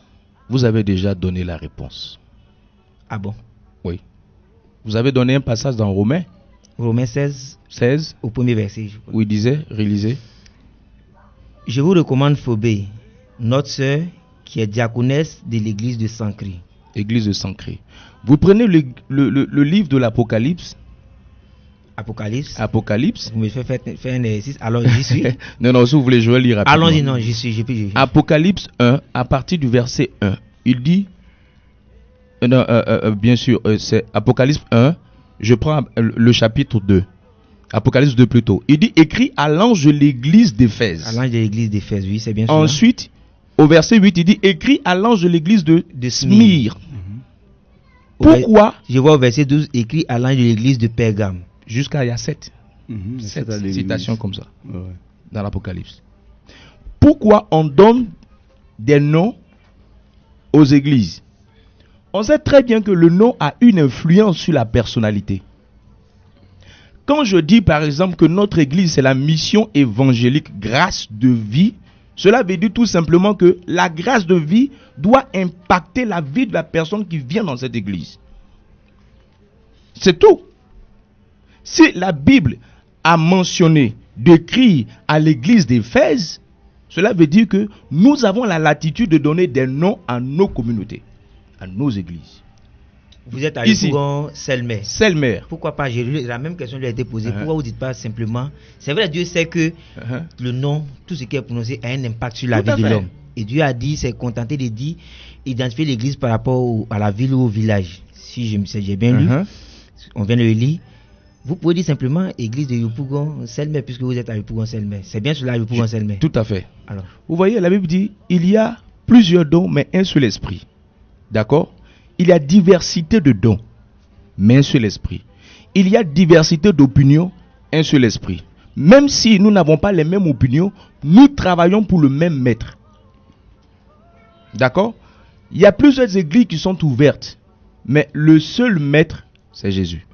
S4: vous avez déjà donné la réponse.
S3: Ah bon?
S4: Oui. Vous avez donné un passage dans Romains.
S3: Romains 16, au premier verset.
S4: Où il disait, relisez.
S3: Je vous recommande Phobé, notre sœur, qui est diaconesse de l'église de Sancré.
S4: Église de Sancré. Vous prenez le livre de l'Apocalypse. Apocalypse.
S3: Vous me faites faire un exercice, alors j'y suis.
S4: non, si vous voulez, je vais lire rapidement.
S3: Allons-y, non, j'y suis.
S4: Apocalypse 1, à partir du verset 1, il dit, bien sûr, c'est Apocalypse 1, je prends le chapitre 2. Apocalypse 2 plutôt. Il dit, écrit à l'ange de l'église d'Éphèse.
S3: À l'ange de l'église d'Éphèse, oui, c'est bien sûr.
S4: Ensuite, au verset 8, il dit, écrit à l'ange de l'église de Smyrne. Pourquoi?
S3: Je vois au verset 12, écrit à l'ange de l'église de Pergame.
S4: Jusqu'à il y a 7. 7 citations comme ça.
S5: Ouais.
S4: Dans l'Apocalypse. Pourquoi on donne des noms aux églises? On sait très bien que le nom a une influence sur la personnalité. Quand je dis par exemple que notre église c'est la mission évangélique grâce de vie, cela veut dire tout simplement que la grâce de vie doit impacter la vie de la personne qui vient dans cette église. C'est tout. Si la Bible a mentionné d'écrire à l'église d'Éphèse, cela veut dire que nous avons la latitude de donner des noms à nos communautés, à nos églises.
S3: Vous êtes à Yopougon, Selmer.
S4: Selmer.
S3: Pourquoi pas? La même question lui a été posée. Pourquoi vous ne dites pas simplement? C'est vrai, Dieu sait que le nom, tout ce qui est prononcé, a un impact sur la vie de l'homme. Et Dieu a dit, c'est contenté de dire, identifier l'église par rapport à la ville ou au village. Si j'ai bien lu, on vient de le lire. Vous pouvez dire simplement église de Yopougon, Selmer, puisque vous êtes à Yopougon, Selmer. C'est bien cela, Yopougon, Selmer.
S4: Tout à fait.
S3: Alors.
S4: Vous voyez, la Bible dit, il y a plusieurs dons, mais un seul esprit. D'accord? Il y a diversité de dons, mais un seul esprit. Il y a diversité d'opinions, un seul esprit. Même si nous n'avons pas les mêmes opinions, nous travaillons pour le même maître. D'accord? Il y a plusieurs églises qui sont ouvertes, mais le seul maître, c'est Jésus.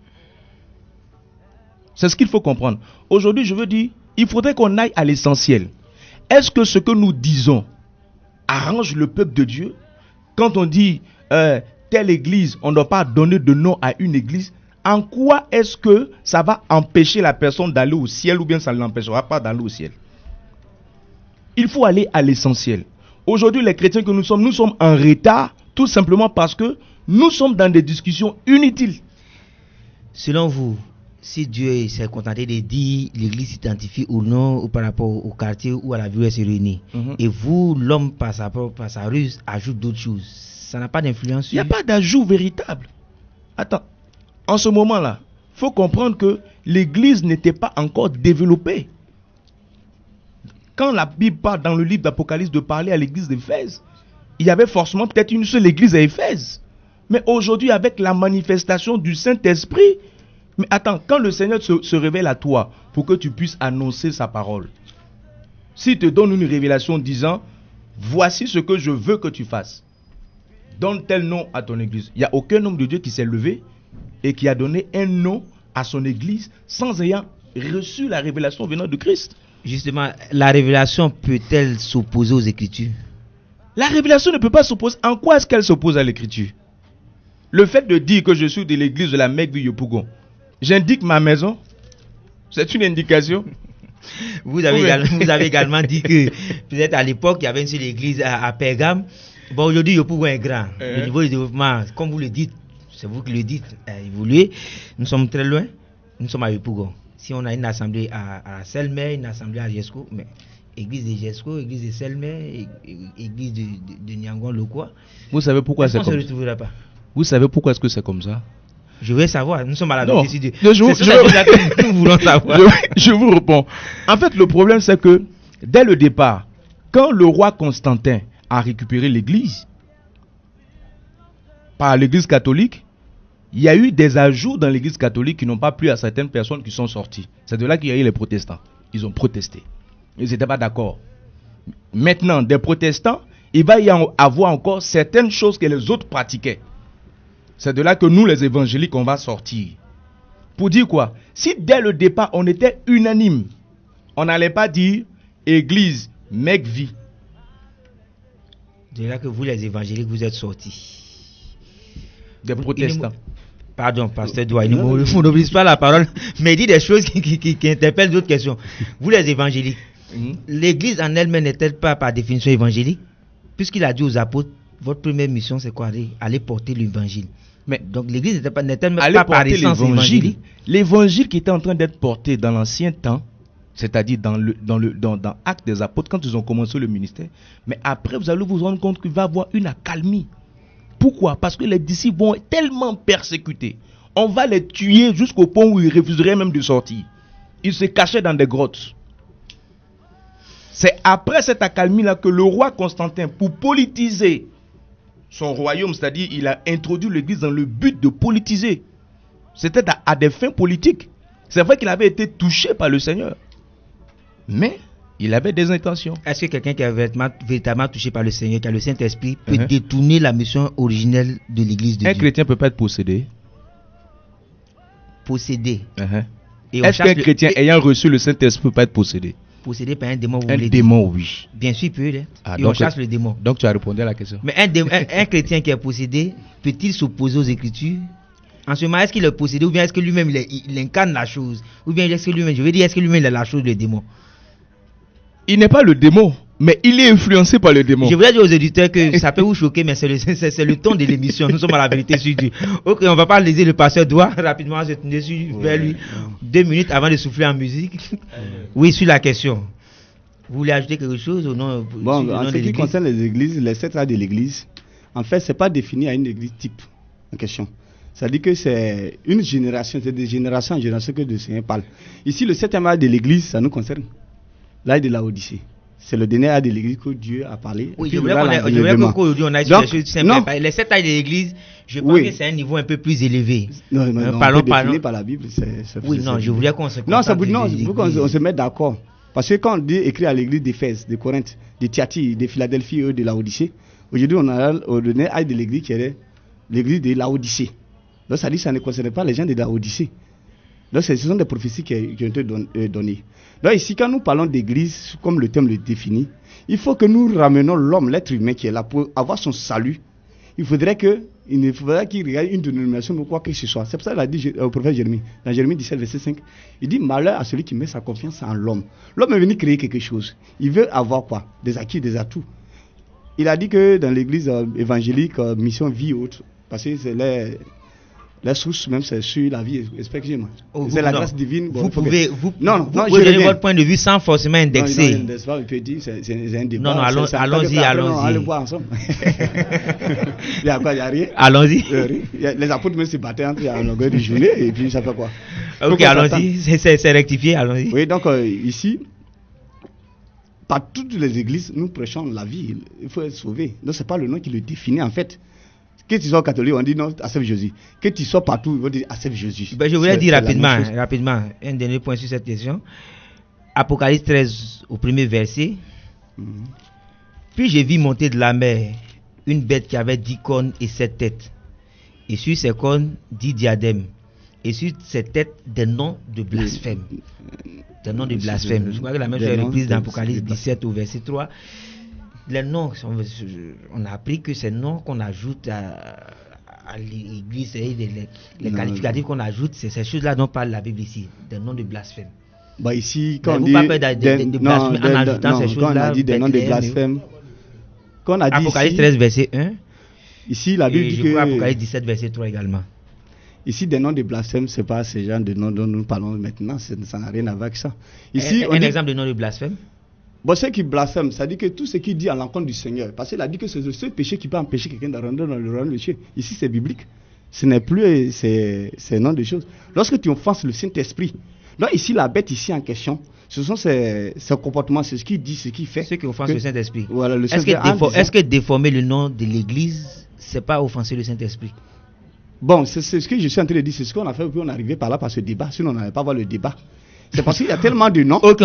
S4: C'est ce qu'il faut comprendre. Aujourd'hui, je veux dire, il faudrait qu'on aille à l'essentiel. Est-ce que ce que nous disons arrange le peuple de Dieu? Quand on dit telle église, on ne doit pas donner de nom à une église, en quoi est-ce que ça va empêcher la personne d'aller au ciel ou bien ça ne l'empêchera pas d'aller au ciel? Il faut aller à l'essentiel. Aujourd'hui, les chrétiens que nous sommes en retard tout simplement parce que nous sommes dans des discussions inutiles.
S3: Selon vous, si Dieu s'est contenté de dire l'église s'identifie ou non ou par rapport au quartier ou à la ville où elle se réunit, et vous, l'homme par sa ruse, ajoute d'autres choses, ça n'a pas d'influence sur...
S4: Il n'y a pas d'ajout véritable. Attends, en ce moment-là, il faut comprendre que l'église n'était pas encore développée. Quand la Bible parle dans le livre d'Apocalypse de parler à l'église d'Éphèse, il y avait forcément peut-être une seule église à Éphèse. Mais aujourd'hui, avec la manifestation du Saint-Esprit, mais attends, quand le Seigneur se révèle à toi pour que tu puisses annoncer sa parole, s'il te donne une révélation disant, voici ce que je veux que tu fasses, donne tel nom à ton église. Il n'y a aucun homme de Dieu qui s'est levé et qui a donné un nom à son église sans ayant reçu la révélation venant de Christ.
S3: Justement, la révélation peut-elle s'opposer aux Écritures?
S4: La révélation ne peut pas s'opposer. En quoi est-ce qu'elle s'oppose à l'Écriture? Le fait de dire que je suis de l'église de la Mecque Yopougon, j'indique ma maison, c'est une indication.
S3: Vous avez également dit que peut-être à l'époque, il y avait une seule église à Pergame. Bon, aujourd'hui, Yopougon est grand. Le niveau de développement, comme vous le dites, c'est vous qui le dites, a évolué. Nous sommes très loin. Nous sommes à Yopougon. Si on a une assemblée à Selmer, une assemblée à Jesco, mais église de Jesco, église de Selmer, église de Nyangon Lokwa.
S4: Vous savez pourquoi c'est
S3: on se
S4: comme ça?
S3: retrouvera pas.
S4: Vous savez pourquoi est-ce que c'est comme ça?
S3: Je veux savoir. Nous sommes à la
S4: Non.
S3: doctrine de
S4: Je vous-
S3: C'est ça que nous voulons savoir.
S4: Je vous réponds. En fait, le problème, c'est que dès le départ, quand le roi Constantin a récupéré l'église, par l'église catholique, il y a eu des ajouts dans l'église catholique qui n'ont pas plu à certaines personnes qui sont sorties. C'est de là qu'il y a eu les protestants. Ils ont protesté. Ils n'étaient pas d'accord. Maintenant, des protestants, il va y avoir encore certaines choses que les autres pratiquaient. C'est de là que nous, les évangéliques, on va sortir. Pour dire quoi? Si dès le départ, on était unanime, on n'allait pas dire église, mec, vie.
S3: C'est là que vous, les évangéliques, vous êtes sortis.
S4: Des protestants.
S3: Pardon, pasteur Doua, il ne n'oublie pas la parole, mais il dit des choses qui interpellent d'autres questions. Vous, les évangéliques, l'église en elle-même n'est-elle pas par définition évangélique? Puisqu'il a dit aux apôtres, votre première mission, c'est quoi? Aller porter l'évangile.
S4: Mais
S3: donc l'église n'est-elle
S4: aller
S3: pas par
S4: porter
S3: essence évangélique?
S4: L'évangile qui était en train d'être porté dans l'ancien temps, c'est-à-dire dans Actes des Apôtres, quand ils ont commencé le ministère, mais après vous allez vous rendre compte qu'il va y avoir une accalmie. Pourquoi? Parce que les disciples vont être tellement persécutés. On va les tuer jusqu'au point où ils refuseraient même de sortir. Ils se cachaient dans des grottes. C'est après cette accalmie-là que le roi Constantin, pour politiser son royaume, c'est-à-dire il a introduit l'église dans le but de politiser. C'était à des fins politiques. C'est vrai qu'il avait été touché par le Seigneur. Mais il avait des intentions.
S3: Est-ce que quelqu'un qui est véritablement touché par le Seigneur, qui a le Saint-Esprit, peut détourner la mission originelle de l'église de Dieu?
S4: Un chrétien ne peut pas être possédé.
S3: Possédé.
S4: Est-ce qu'un chrétien ayant reçu le Saint-Esprit ne peut pas être possédé?
S3: Possédé par un démon, vous
S4: un démon, oui.
S3: Bien sûr, il peut l'être. Et
S4: donc,
S3: on chasse le démon.
S4: Donc tu as répondu à la question.
S3: Mais un chrétien qui est possédé, peut-il s'opposer aux Écritures? En ce moment, est-ce qu'il est possédé ou bien est-ce que lui-même il incarne la chose? Ou bien est-ce que lui-même, je veux dire, est-ce que lui-même il est la chose, le démon?
S4: Il n'est pas le démon, mais il est influencé par le démon.
S3: Je voudrais dire aux auditeurs que ça peut vous choquer, mais c'est le ton de l'émission. Nous sommes à la vérité sur Dieu. Ok, on va pas laisser le pasteur Doua rapidement se tourner vers lui 2 minutes avant de souffler en musique. Oui, sur la question. Vous voulez ajouter quelque chose ou non?
S5: Bon, en ce qui concerne les églises, les 7 de l'église, en fait, c'est pas défini à une église type en question. Ça dit que c'est une génération, c'est de génération en génération que le Seigneur parle. Ici, le 7e âge de l'église, ça nous concerne. L'âge de la Odyssée. C'est le dernier âge de l'église que Dieu a parlé.
S3: Oui, je voulais qu'aujourd'hui on aille sur des choses simples. Les 7 âges de l'église, je pense que c'est un niveau un peu plus élevé.
S5: Non, parlons par la Bible.
S3: Oui, non, je voulais qu'on se
S5: non, il faut qu'on se mette d'accord. Parce que quand on dit écrit à l'église d'Éphèse, de Corinthe, de Thyatire, de Philadelphie et de la Odyssée, aujourd'hui on a au dernier âge de l'église qui est l'église de la Odyssée. Donc ça dit que ça ne concerne pas les gens de la Odyssée. Donc ce sont des prophéties qui ont été données. Donc ici, quand nous parlons d'église, comme le thème le définit, il faut que nous ramenons l'homme, l'être humain qui est là pour avoir son salut. Il ne faudrait qu'il regarde une dénomination ou quoi que ce soit. C'est pour ça qu'il a dit au prophète Jérémie, dans Jérémie 17, verset 5, il dit malheur à celui qui met sa confiance en l'homme. L'homme est venu créer quelque chose. Il veut avoir quoi? Des acquis, des atouts. Il a dit que dans l'église évangélique, mission vie autre, parce que c'est la source même, c'est sur la vie, respectivement. C'est la grâce divine.
S3: Vous pouvez donner votre point de vue sans forcément indexer.
S5: Non, c'est un débat.
S3: Non, allons-y.
S5: Allons voir ensemble. Il y a quoi? Il n'y a rien.
S3: Allons-y.
S5: Les apôtres même se battaient entre en longueur de journée et puis ça fait quoi?
S3: Ok, allons-y. C'est rectifié, allons-y.
S5: Oui, donc ici, par toutes les églises, nous prêchons la vie. Il faut être sauvé. Donc, ce n'est pas le nom qui le définit en fait. Que tu sois catholique, on dit non, accepte Jésus. Que tu sois partout, ils vont dire accepte Jésus.
S3: Ben, je voulais dire rapidement, un dernier point sur cette question. Apocalypse 13, au premier verset. Puis j'ai vu monter de la mer une bête qui avait 10 cornes et 7 têtes. Et sur ses cornes, 10 diadèmes. Et sur ses têtes, des noms de blasphème. Des noms de blasphème. Je crois que la même chose est reprise dans Apocalypse 17 au verset 3. Les noms, on a appris que ces noms qu'on ajoute à l'église, les qualificatifs qu'on ajoute, c'est ces choses-là dont parle la Bible ici, des noms de blasphème.
S5: Bah ici, quand
S3: on dit de blasphème en ajoutant ces choses-là,
S5: quand on a dit des noms de blasphème, quand on a dit
S3: Apocalypse 13 verset 1,
S5: ici la Bible dit que
S3: Apocalypse 17 verset 3 également.
S5: Ici, des noms de blasphème, ce n'est pas ce genre de noms dont nous parlons maintenant. Ça n'a rien à voir avec ça. Ici,
S3: un exemple de nom de blasphème?
S5: Bon, ceux qui blasphèment, ça dit que tout ce qui dit à l'encontre du Seigneur, parce qu'il a dit que c'est le seul péché qui peut empêcher quelqu'un de rentrer dans le royaume de Dieu. Ici, c'est biblique. Ce n'est plus c'est nom de choses. Lorsque tu offenses le Saint-Esprit, donc ici, la bête ici en question, ce sont ses comportements, c'est ce qu'il dit, ce qu'il fait.
S3: Ceux qui offensent le Saint-Esprit.
S5: Voilà,
S3: est-ce que déformer le nom de l'église, c'est pas offenser le Saint-Esprit?
S5: Bon, c'est ce que je suis en train de dire, c'est ce qu'on a fait, puis on est arrivé par là par ce débat, sinon on n'allait pas voir le débat. C'est parce qu'il y a tellement de noms.
S3: Ok,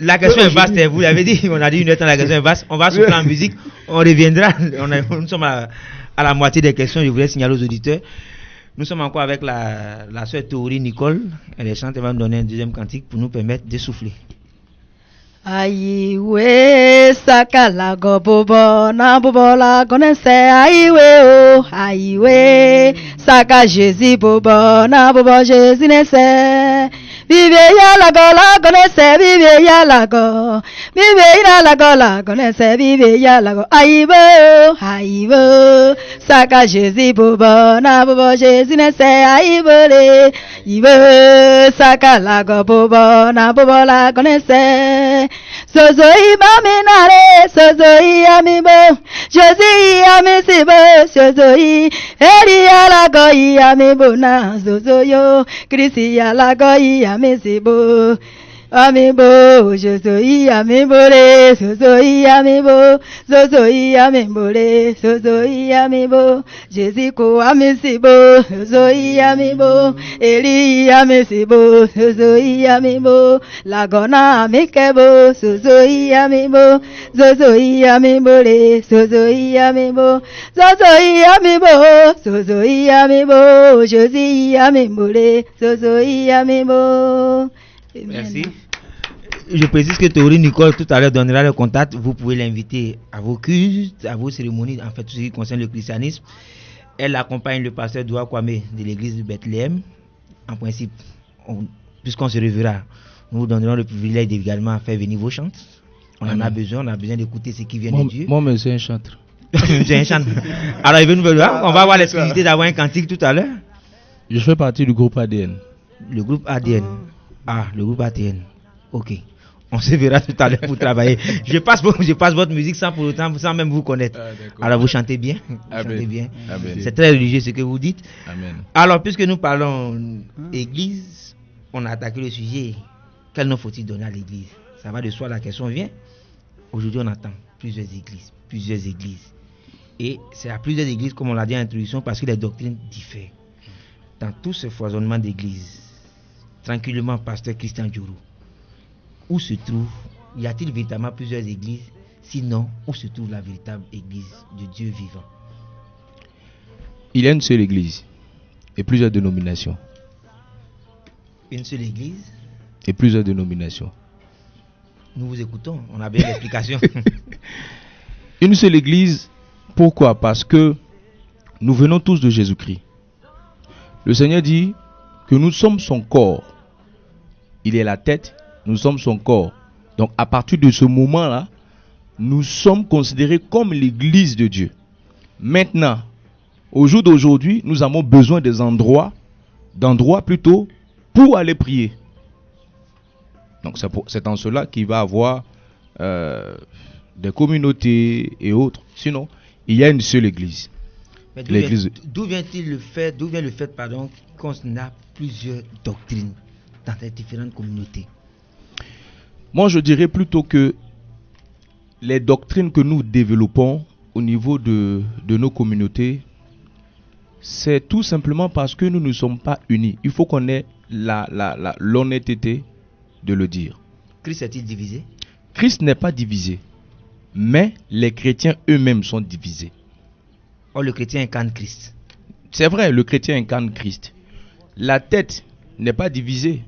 S3: la question est vaste, vous l'avez dit, on a dit une heure, la question est vaste. On va souffler en musique, on reviendra. Nous sommes à la moitié des questions, je voulais signaler aux auditeurs. Nous sommes encore avec la sœur Théorie Nicole. Elle est chante, elle va nous donner un deuxième cantique pour nous permettre de souffler.
S6: Aiwe sakala go bobo na bobo la konese aiwe o aiwe saka Jésus bobo na bobo Jésus nese vive ya la go la konese vive ya la go konese vive ya la go aiwe saka Jésus bobo na bobo Jésus nese aiwe iwe sakala go bobo na bobo la konese Sozoi maminare, sozoi amibo, Josi amisibo, sozoi, Eri alagoi amibona, zozoyo, Krisi alagoi amisibo. Amibo, sozoi amibore, sozoi amibo, sozoi amibore, sozoi amibo, Jessico amisibo, sozoi amibo, Eli amisibo, sozoi amibo, Lagona amikebo, sozoi amibo, sozoi amibore, sozoi amibo, sozoi amibo, sozoi amibo, Josi amibore, sozoi amibo.
S3: Merci. Je précise que Théorie Nicole tout à l'heure donnera le contact. Vous pouvez l'inviter à vos cultes, à vos cérémonies, en fait tout ce qui concerne le christianisme. Elle accompagne le pasteur Doua Kwame de l'église de Bethléem. En principe, puisqu'on se reverra, nous vous donnerons le privilège également faire venir vos chantes. On en a besoin d'écouter ce qui vient de Dieu.
S4: Moi, mais c'est un chanteur.
S3: C'est un chanteur. Alors, il veut nous voir. On va avoir l'exclusivité d'avoir un cantique tout à l'heure.
S4: Je fais partie du groupe ADN.
S3: Le groupe ADN. Ah, le groupe ADN. Ok. On se verra tout à l'heure pour travailler. Je passe votre musique sans pour autant, sans même vous connaître. Alors vous chantez bien. Chantez bien. C'est très religieux ce que vous dites.
S4: Amen.
S3: Alors puisque nous parlons église, on a attaqué le sujet. Quel nom faut-il donner à l'église? Ça va de soi, la question vient. Aujourd'hui on attend plusieurs églises. Et c'est à plusieurs églises, comme on l'a dit en introduction, parce que les doctrines diffèrent. Dans tout ce foisonnement d'églises, tranquillement, pasteur Christian Djourou, où se trouve, y a-t-il véritablement plusieurs églises? Sinon, où se trouve la véritable église de Dieu vivant?
S4: Il y a une seule église et plusieurs dénominations.
S3: Une seule église
S4: et plusieurs dénominations.
S3: Nous vous écoutons, on a bien l'explication.
S4: Une seule église, pourquoi? Parce que nous venons tous de Jésus-Christ. Le Seigneur dit que nous sommes son corps. Il est la tête, nous sommes son corps. Donc à partir de ce moment-là, nous sommes considérés comme l'église de Dieu. Maintenant, au jour d'aujourd'hui, nous avons besoin d'endroits plutôt, pour aller prier. Donc c'est en cela qu'il va y avoir des communautés et autres. Sinon, il y a une seule église.
S3: Mais d'où vient le fait qu'on a plusieurs doctrines dans les différentes communautés?
S4: Moi, je dirais plutôt que les doctrines que nous développons au niveau de nos communautés, c'est tout simplement parce que nous ne sommes pas unis. Il faut qu'on ait l'honnêteté de le dire.
S3: Christ est-il divisé?
S4: Christ n'est pas divisé, mais les chrétiens eux-mêmes sont divisés.
S3: Or, le chrétien incarne Christ.
S4: C'est vrai, le chrétien incarne Christ. La tête n'est pas divisée.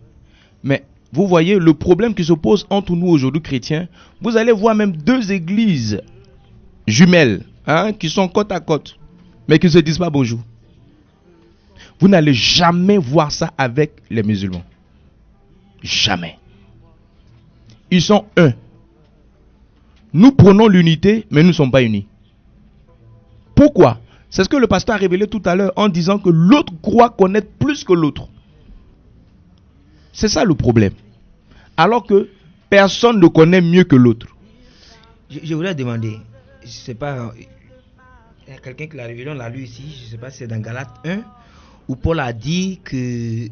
S4: Mais vous voyez le problème qui se pose entre nous aujourd'hui chrétiens. Vous allez voir même deux églises jumelles qui sont côte à côte, mais qui ne se disent pas bonjour. Vous n'allez jamais voir ça avec les musulmans. Jamais. Ils sont un. Nous prenons l'unité, mais nous ne sommes pas unis. Pourquoi? C'est ce que le pasteur a révélé tout à l'heure en disant que l'autre croit connaître plus plus que l'autre. C'est ça le problème. Alors que personne ne connaît mieux que l'autre.
S3: Je voulais demander, je sais pas, il y a quelqu'un qui l'a révélé, on l'a lu ici, je sais pas si c'est dans Galates 1, où Paul a dit que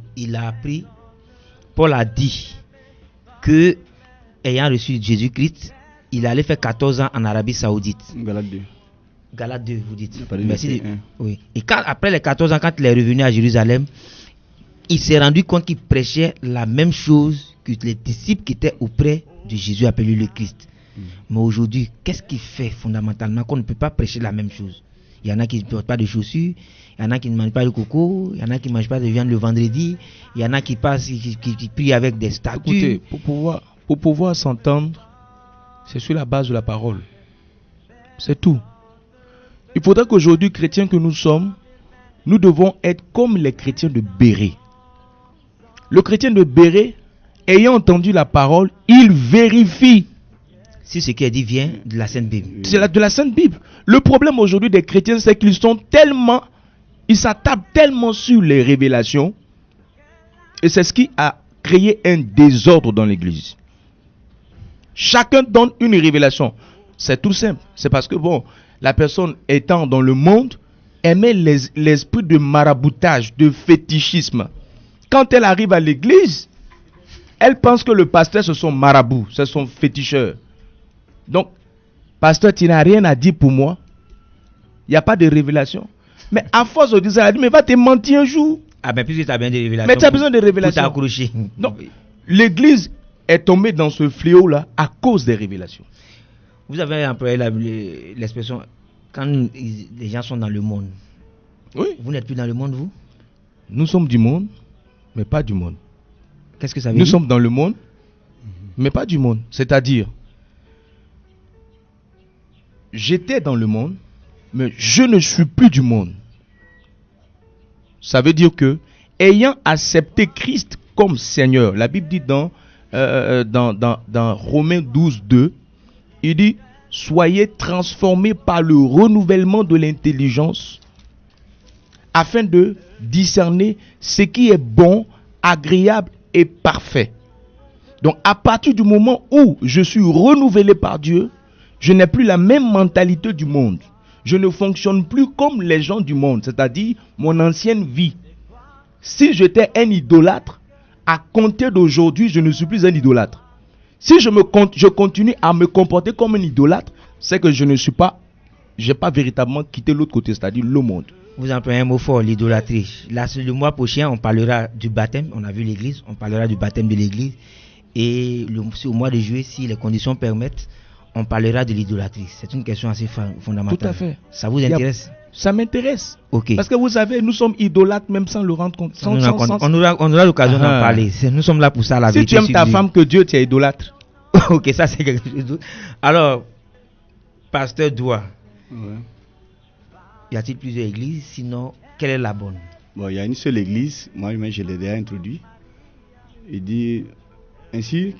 S3: ayant reçu Jésus-Christ, il allait faire 14 ans en Arabie Saoudite. Galates 2, vous dites. Merci. Oui. Et après les 14 ans, quand il est revenu à Jérusalem, il s'est rendu compte qu'il prêchait la même chose que les disciples qui étaient auprès de Jésus appelé le Christ. Mais aujourd'hui, qu'est-ce qui fait fondamentalement qu'on ne peut pas prêcher la même chose? Il y en a qui ne portent pas de chaussures, il y en a qui ne mangent pas de coco, il y en a qui ne mangent pas de viande le vendredi, il y en a qui passent, qui prient avec des statues.
S4: Écoutez, pour pouvoir s'entendre, c'est sur la base de la parole. C'est tout. Il faudrait qu'aujourd'hui, chrétiens que nous sommes, nous devons être comme les chrétiens de Béret. Le chrétien de Béret, ayant entendu la parole, il vérifie.
S3: Si ce qui est dit vient de la Sainte Bible.
S4: C'est de la Sainte Bible. Le problème aujourd'hui des chrétiens, c'est qu'ils s'attardent tellement sur les révélations, et c'est ce qui a créé un désordre dans l'église. Chacun donne une révélation. C'est tout simple. C'est parce que la personne étant dans le monde, aimait l'esprit de maraboutage, de fétichisme. Quand elle arrive à l'église, elle pense que le pasteur c'est son marabout, c'est son féticheur. Donc, pasteur, tu n'as rien à dire pour moi. Il n'y a pas de révélation. Mais à force de dire ça, elle a dit, mais va te mentir un jour.
S3: Ah ben, puisque tu as besoin de révélations.
S4: Mais tu as besoin de révélations.
S3: Pour t'accrocher.
S4: Donc, l'église est tombée dans ce fléau-là à cause des révélations.
S3: Vous avez employé l'expression, quand les gens sont dans le monde.
S4: Oui.
S3: Vous n'êtes plus dans le monde, vous?
S4: Nous sommes du monde, mais pas du monde.
S3: Qu'est-ce que ça veut dire?
S4: Nous sommes dans le monde, mais pas du monde. C'est-à-dire, j'étais dans le monde, mais je ne suis plus du monde. Ça veut dire que, ayant accepté Christ comme Seigneur, la Bible dit dans Romains 12, 2, il dit, soyez transformés par le renouvellement de l'intelligence, afin de discerner ce qui est bon, agréable et parfait. Donc, à partir du moment où je suis renouvelé par Dieu, je n'ai plus la même mentalité du monde. Je ne fonctionne plus comme les gens du monde, c'est-à-dire mon ancienne vie. Si j'étais un idolâtre, à compter d'aujourd'hui, je ne suis plus un idolâtre. Si je continue à me comporter comme un idolâtre, c'est que je n'ai pas véritablement quitté l'autre côté, c'est-à-dire le monde.
S3: Vous employez un mot fort, l'idolâtrie. Là, le mois prochain, on parlera du baptême. On a vu l'église, on parlera du baptême de l'église. Et au mois de juillet, si les conditions permettent, on parlera de l'idolâtrie. C'est une question assez fondamentale.
S4: Tout à fait.
S3: Ça vous intéresse?
S4: Ça m'intéresse.
S3: Ok.
S4: Parce que vous savez, nous sommes idolâtres même sans le rendre compte.
S3: On aura l'occasion d'en parler. Nous sommes là pour ça, la vérité.
S4: Si tu aimes ta femme que Dieu, tu es idolâtre.
S3: Ok, ça c'est quelque chose d'autre. Alors, pasteur Doua, y a-t-il plusieurs églises? Sinon, quelle est la bonne?
S5: Bon, il y a une seule église. Moi-même, je l'ai déjà introduit. Il dit, ainsi,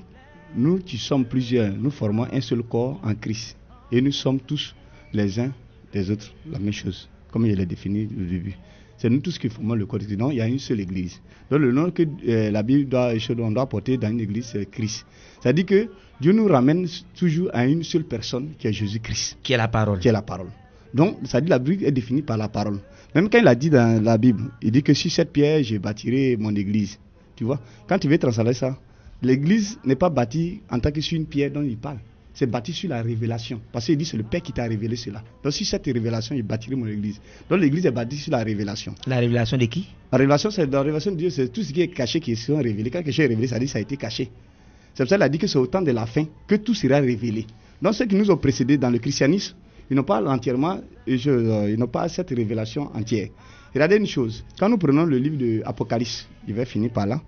S5: nous qui sommes plusieurs, nous formons un seul corps en Christ. Et nous sommes tous les uns des autres la même chose, comme je l'ai défini au début. C'est nous tous qui formons le corps. Non, il y a une seule église. Donc le nom que la Bible doit porter dans une église, c'est Christ. C'est-à-dire que Dieu nous ramène toujours à une seule personne qui est Jésus-Christ.
S3: Qui est la parole.
S5: Qui est la parole. Donc, ça dit la Bible est définie par la parole. Même quand il a dit dans la Bible, il dit que sur cette pierre, je bâtirai mon église. Tu vois, quand tu veux translater ça, l'église n'est pas bâtie en tant que sur une pierre dont il parle. C'est bâti sur la révélation. Parce qu'il dit c'est le Père qui t'a révélé cela. Donc sur cette révélation, il bâtirait mon église. Donc l'église est bâtie sur la révélation.
S3: La révélation de qui?
S5: La révélation, c'est dans la révélation de Dieu, c'est tout ce qui est caché qui est révélé. Quand quelque chose est révélé, ça dit que ça a été caché. C'est pour ça qu'il a dit que c'est au temps de la fin que tout sera révélé. Donc ceux qui nous ont précédés dans le christianisme, ils n'ont pas entièrement, ils n'ont pas cette révélation entière. Regardez une chose, quand nous prenons le livre de Apocalypse, il va finir par là.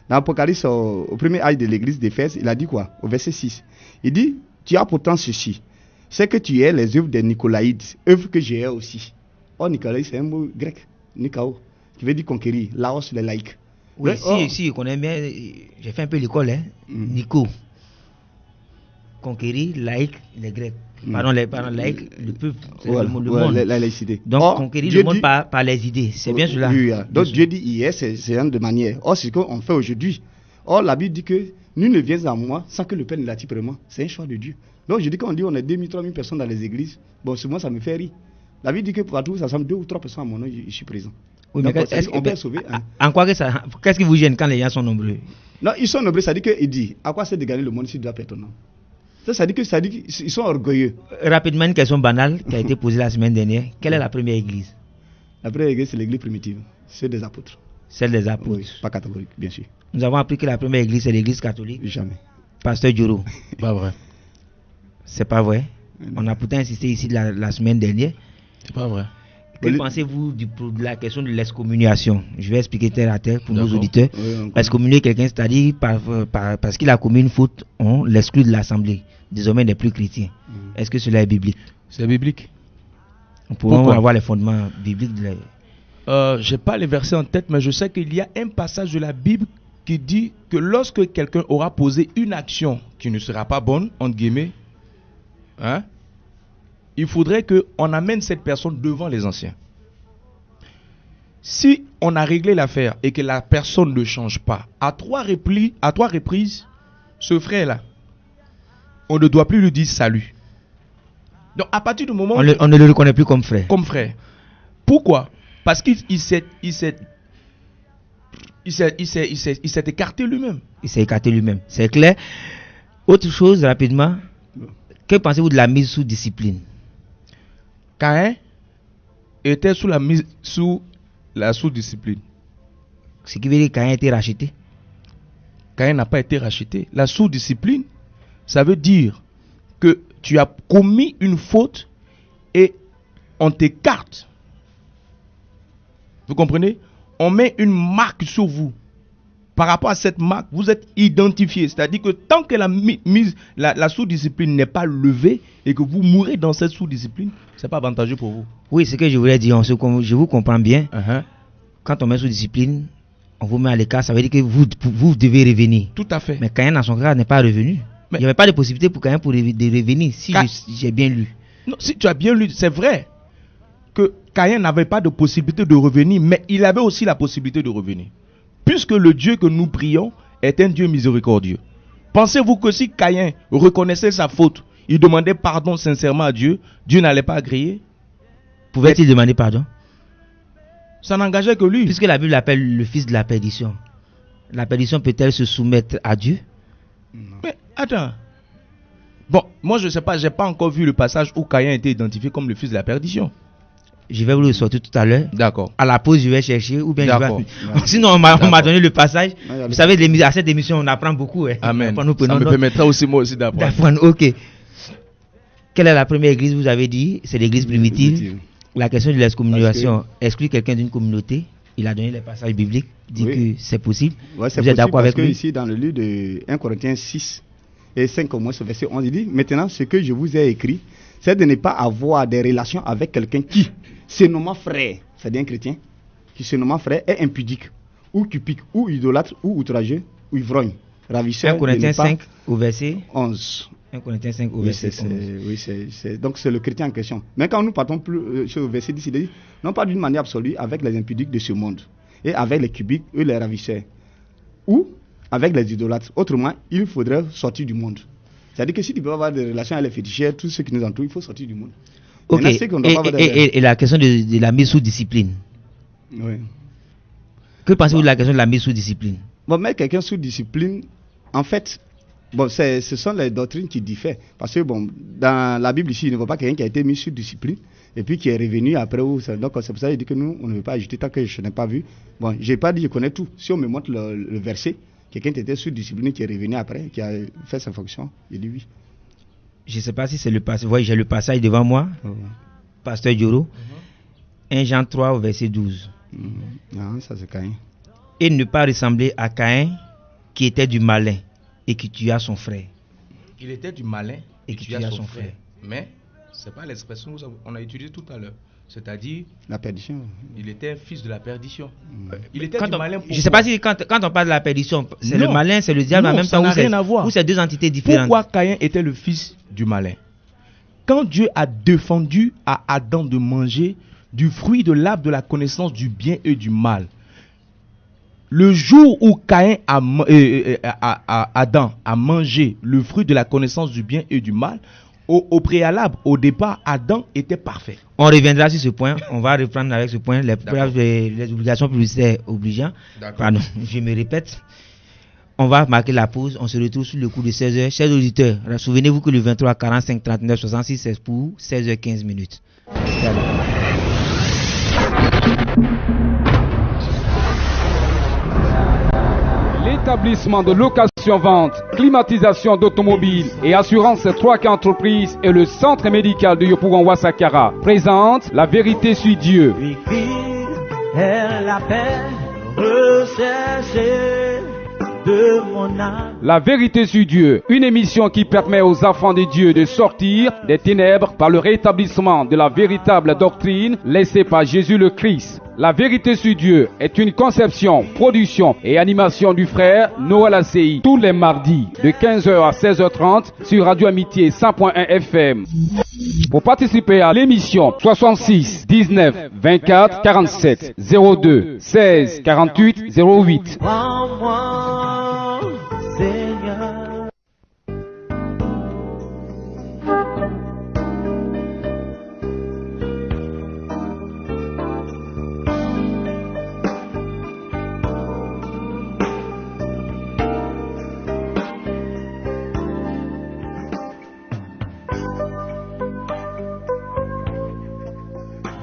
S5: Dans Apocalypse, au premier âge de l'église d'Éphèse, il a dit quoi? Au verset 6. Il dit, tu as pourtant ceci, c'est que tu es les œuvres des Nicolaïdes, œuvres que j'ai aussi. Or, Nicolaïde, c'est un mot grec, Nikao, qui veut dire conquérir, Laos, les laïcs.
S3: Oui, si, je connais bien, j'ai fait un peu l'école, Nico. Conquérir, laïc, les Grecs. Pardon, laïque, le peuple, c'est
S5: Voilà,
S3: le monde.
S5: la laïcité.
S3: Donc,
S5: Or,
S3: conquérir
S5: Dieu
S3: le monde
S5: dit-
S3: par les idées. C'est bien cela.
S5: Oui, donc Dieu dit hier, c'est un de manière. Or, c'est ce qu'on fait aujourd'hui. Or, la Bible dit que nul ne vient à moi sans que le Père ne l'attire près de moi. C'est un choix de Dieu. Donc, je dis qu'on dit on est 2000, 3000 personnes dans les églises. Bon, sur moi, ça me fait rire. La Bible dit que partout où ça semble 2 ou 3 personnes à mon nom, je suis présent.
S3: Oui,
S5: Donc,
S3: mais
S5: on peut sauver. Hein.
S3: en quoi que ça, qu'est-ce qui vous gêne quand les gens sont nombreux?
S5: Non, ils sont nombreux, ça dit qu'il dit à quoi c'est de gagner le monde si tu dois perdre ton nom. Ça dit qu'ils sont orgueilleux.
S3: Rapidement, une question banale qui a été posée la semaine dernière. Quelle est la première église?
S5: La première église, c'est l'église primitive, c'est des apôtres.
S3: Celle des apôtres.
S5: Oui, pas catholique, bien sûr.
S3: Nous avons appris que la première église, c'est l'église catholique.
S5: Jamais.
S3: Pasteur Dioro,
S4: Pas vrai.
S3: c'est pas vrai. On a pourtant insisté ici la semaine dernière.
S4: C'est pas vrai.
S3: Que
S5: Oui.
S3: pensez-vous de la question de l'excommuniation? Je vais expliquer terre à terre pour nos
S4: D'accord.
S3: auditeurs.
S5: Oui, on
S3: Excommunier quelqu'un, c'est-à-dire parce qu'il a commis une faute, on l'exclut de l'assemblée. Désormais, il n'est plus chrétien. Est-ce que cela est biblique?
S4: C'est biblique.
S3: On pourrait
S4: Pourquoi?
S3: avoir les fondements bibliques de
S4: J'ai pas les versets en tête, mais je sais qu'il y a un passage de la Bible qui dit que lorsque quelqu'un aura posé une action qui ne sera pas bonne, entre guillemets, hein, il faudrait qu'on amène cette personne devant les anciens. Si on a réglé l'affaire et que la personne ne change pas, à trois reprises, ce frère-là, on ne doit plus lui dire salut. Donc à partir du moment où
S3: on ne le reconnaît plus comme frère.
S4: comme frère. Pourquoi? Parce qu'il s'est écarté lui-même.
S3: Il s'est écarté lui-même. C'est clair. Autre chose, rapidement. Que pensez-vous de la mise sous discipline?
S4: Caïn était sous la sous-discipline.
S3: Ce qui veut dire qu'il a été racheté.
S4: Caïn n'a pas été racheté. La sous-discipline, ça veut dire que tu as commis une faute et on t'écarte. Vous comprenez? On met une marque sur vous. Par rapport à cette marque, vous êtes identifié. C'est-à-dire que tant que la sous-discipline n'est pas levée et que vous mourrez dans cette sous-discipline, ce n'est pas avantageux pour vous.
S3: Oui, ce que je voulais dire, je vous comprends bien.
S4: Uh-huh.
S3: Quand on met sous discipline, on vous met à l'écart, ça veut dire que vous devez revenir.
S4: Tout à fait.
S3: Mais Caïn, dans son cas, n'est pas revenu.
S4: Mais-
S3: Il n'y avait pas de possibilité pour Caïn de revenir, si j'ai bien lu.
S4: Non, si tu as bien lu, c'est vrai que Caïn n'avait pas de possibilité de revenir, mais il avait aussi la possibilité de revenir. Puisque le Dieu que nous prions est un Dieu miséricordieux. Pensez-vous que si Caïn reconnaissait sa faute, il demandait pardon sincèrement à Dieu, Dieu n'allait pas agréer?
S3: Pouvait-il demander pardon?
S4: Ça n'engageait que lui.
S3: Puisque la Bible l'appelle le fils de la perdition. La perdition peut-elle se soumettre à Dieu?
S4: Mais attends. Bon, moi je ne sais pas, j'ai pas encore vu le passage où Caïn a été identifié comme le fils de la perdition.
S3: Je vais vous le sortir tout à l'heure.
S4: D'accord.
S3: À la pause, je vais chercher. Ou bien je
S4: D'accord.
S3: vais... Sinon, on m'a donné le passage.
S5: Ouais,
S3: Vous savez, à cette émission, on apprend beaucoup. Hein.
S4: Amen.
S3: Après, nous
S4: Ça
S3: prenons
S4: me
S3: note
S4: permettra aussi moi aussi d'apprendre.
S3: d'apprendre. Ok. Quelle est la première église, vous avez dit? C'est l'église primitive.
S5: Primitive.
S3: La question de l'excommunication, exclure quelqu'un d'une communauté, il a donné les passages bibliques, dit
S5: Oui.
S3: que c'est possible.
S5: Ouais, c'est
S3: Vous êtes
S5: possible
S3: d'accord
S5: parce
S3: avec
S5: que
S3: lui?
S5: ici, dans le livre de 1 Corinthiens 6 et 5, au moins, ce verset 11, il dit, maintenant, ce que je vous ai écrit, c'est de ne pas avoir des relations avec quelqu'un qui, se nommant frère, c'est-à-dire un chrétien, qui se nommant frère, est impudique, ou cupique, ou idolâtre, ou outrageux, ou ivrogne, ravisseur.
S3: 1 Corinthiens
S5: de ne pas-
S3: 5 au verset
S5: 11.
S3: 1 Corinthiens 5 au
S5: Oui,
S3: verset 11.
S5: donc c'est le chrétien en question. Mais quand nous partons plus sur le verset 10, il dit, non pas d'une manière absolue avec les impudiques de ce monde, et avec les cubiques, eux les ravisseurs, ou avec les idolâtres. Autrement, il faudrait sortir du monde. C'est-à-dire que si tu peux avoir des relations avec les féticheurs, tous ceux qui nous entourent, il faut sortir du monde.
S3: Ok.
S5: Maintenant, c'est qu'on doit pas avoir des-
S3: Et la question de la mise sous discipline.
S5: Oui.
S3: Que pensez-vous de la question de la mise sous discipline?
S5: Bon, mettre quelqu'un sous discipline, en fait, bon, ce sont les doctrines qui diffèrent. Parce que, bon, dans la Bible ici, il ne voit pas quelqu'un qui a été mis sous discipline et puis qui est revenu après. Donc, c'est pour ça qu'il dit que nous, on ne veut pas ajouter tant que je n'ai pas vu. Bon, je n'ai pas dit, je connais tout. Si on me montre le verset, quelqu'un qui était sous discipline, qui est revenu après, qui a fait sa fonction, il dit oui.
S3: Je ne sais pas si c'est le passage. Voyez, j'ai le passage devant moi, Pasteur Dioro. 1 Jean 3 au verset 12.
S5: Non, ça c'est Caïn.
S3: Et ne pas ressembler à Caïn qui était du malin et qui tua son frère.
S4: Il était du malin
S3: Et qui tua son frère.
S4: Mais ce n'est pas l'expression qu'on a utilisée tout à l'heure. C'est-à-dire,
S5: La perdition.
S4: il était un fils de la perdition. Il était
S3: Quand
S4: du
S3: on-
S4: malin.
S3: je ne sais pas si quand on parle de la perdition, c'est le
S4: Non.
S3: malin, c'est le diable
S4: Non,
S3: en même
S4: ça
S3: temps
S4: n'a
S3: ou c'est
S4: rien à voir.
S3: ou c'est deux entités différentes.
S4: Pourquoi Caïn était le fils du malin?
S7: quand Dieu a défendu à Adam de manger du fruit de l'arbre de la connaissance du bien et du mal, le jour où Adam a mangé le fruit de la connaissance du bien et du mal, au préalable, au départ, Adam était parfait.
S3: On reviendra sur ce point. On va reprendre avec ce point. Les obligations publicitaires obligeantes. Pardon, je me répète. On va marquer la pause. On se retrouve sur le coup de 16h. Chers auditeurs, souvenez-vous que le 23 45 39 66, c'est pour 16h15 minutes.
S1: L'établissement de location-vente, climatisation d'automobiles et assurance 3K Entreprises et le centre médical de Yopougon Ouassakara présente La Vérité sur Dieu.
S2: Écrire est la paix recherchée de mon âme.
S1: La Vérité sur Dieu, une émission qui permet aux enfants de Dieu de sortir des ténèbres par le rétablissement de la véritable doctrine laissée par Jésus le Christ. La Vérité sur Dieu est une conception, production et animation du frère Noël ACI tous les mardis de 15h à 16h30 sur Radio Amitié 100.1 FM. Pour participer à l'émission, 66 19 24 47 02 16 48 08.
S2: Prends-moi, Seigneur.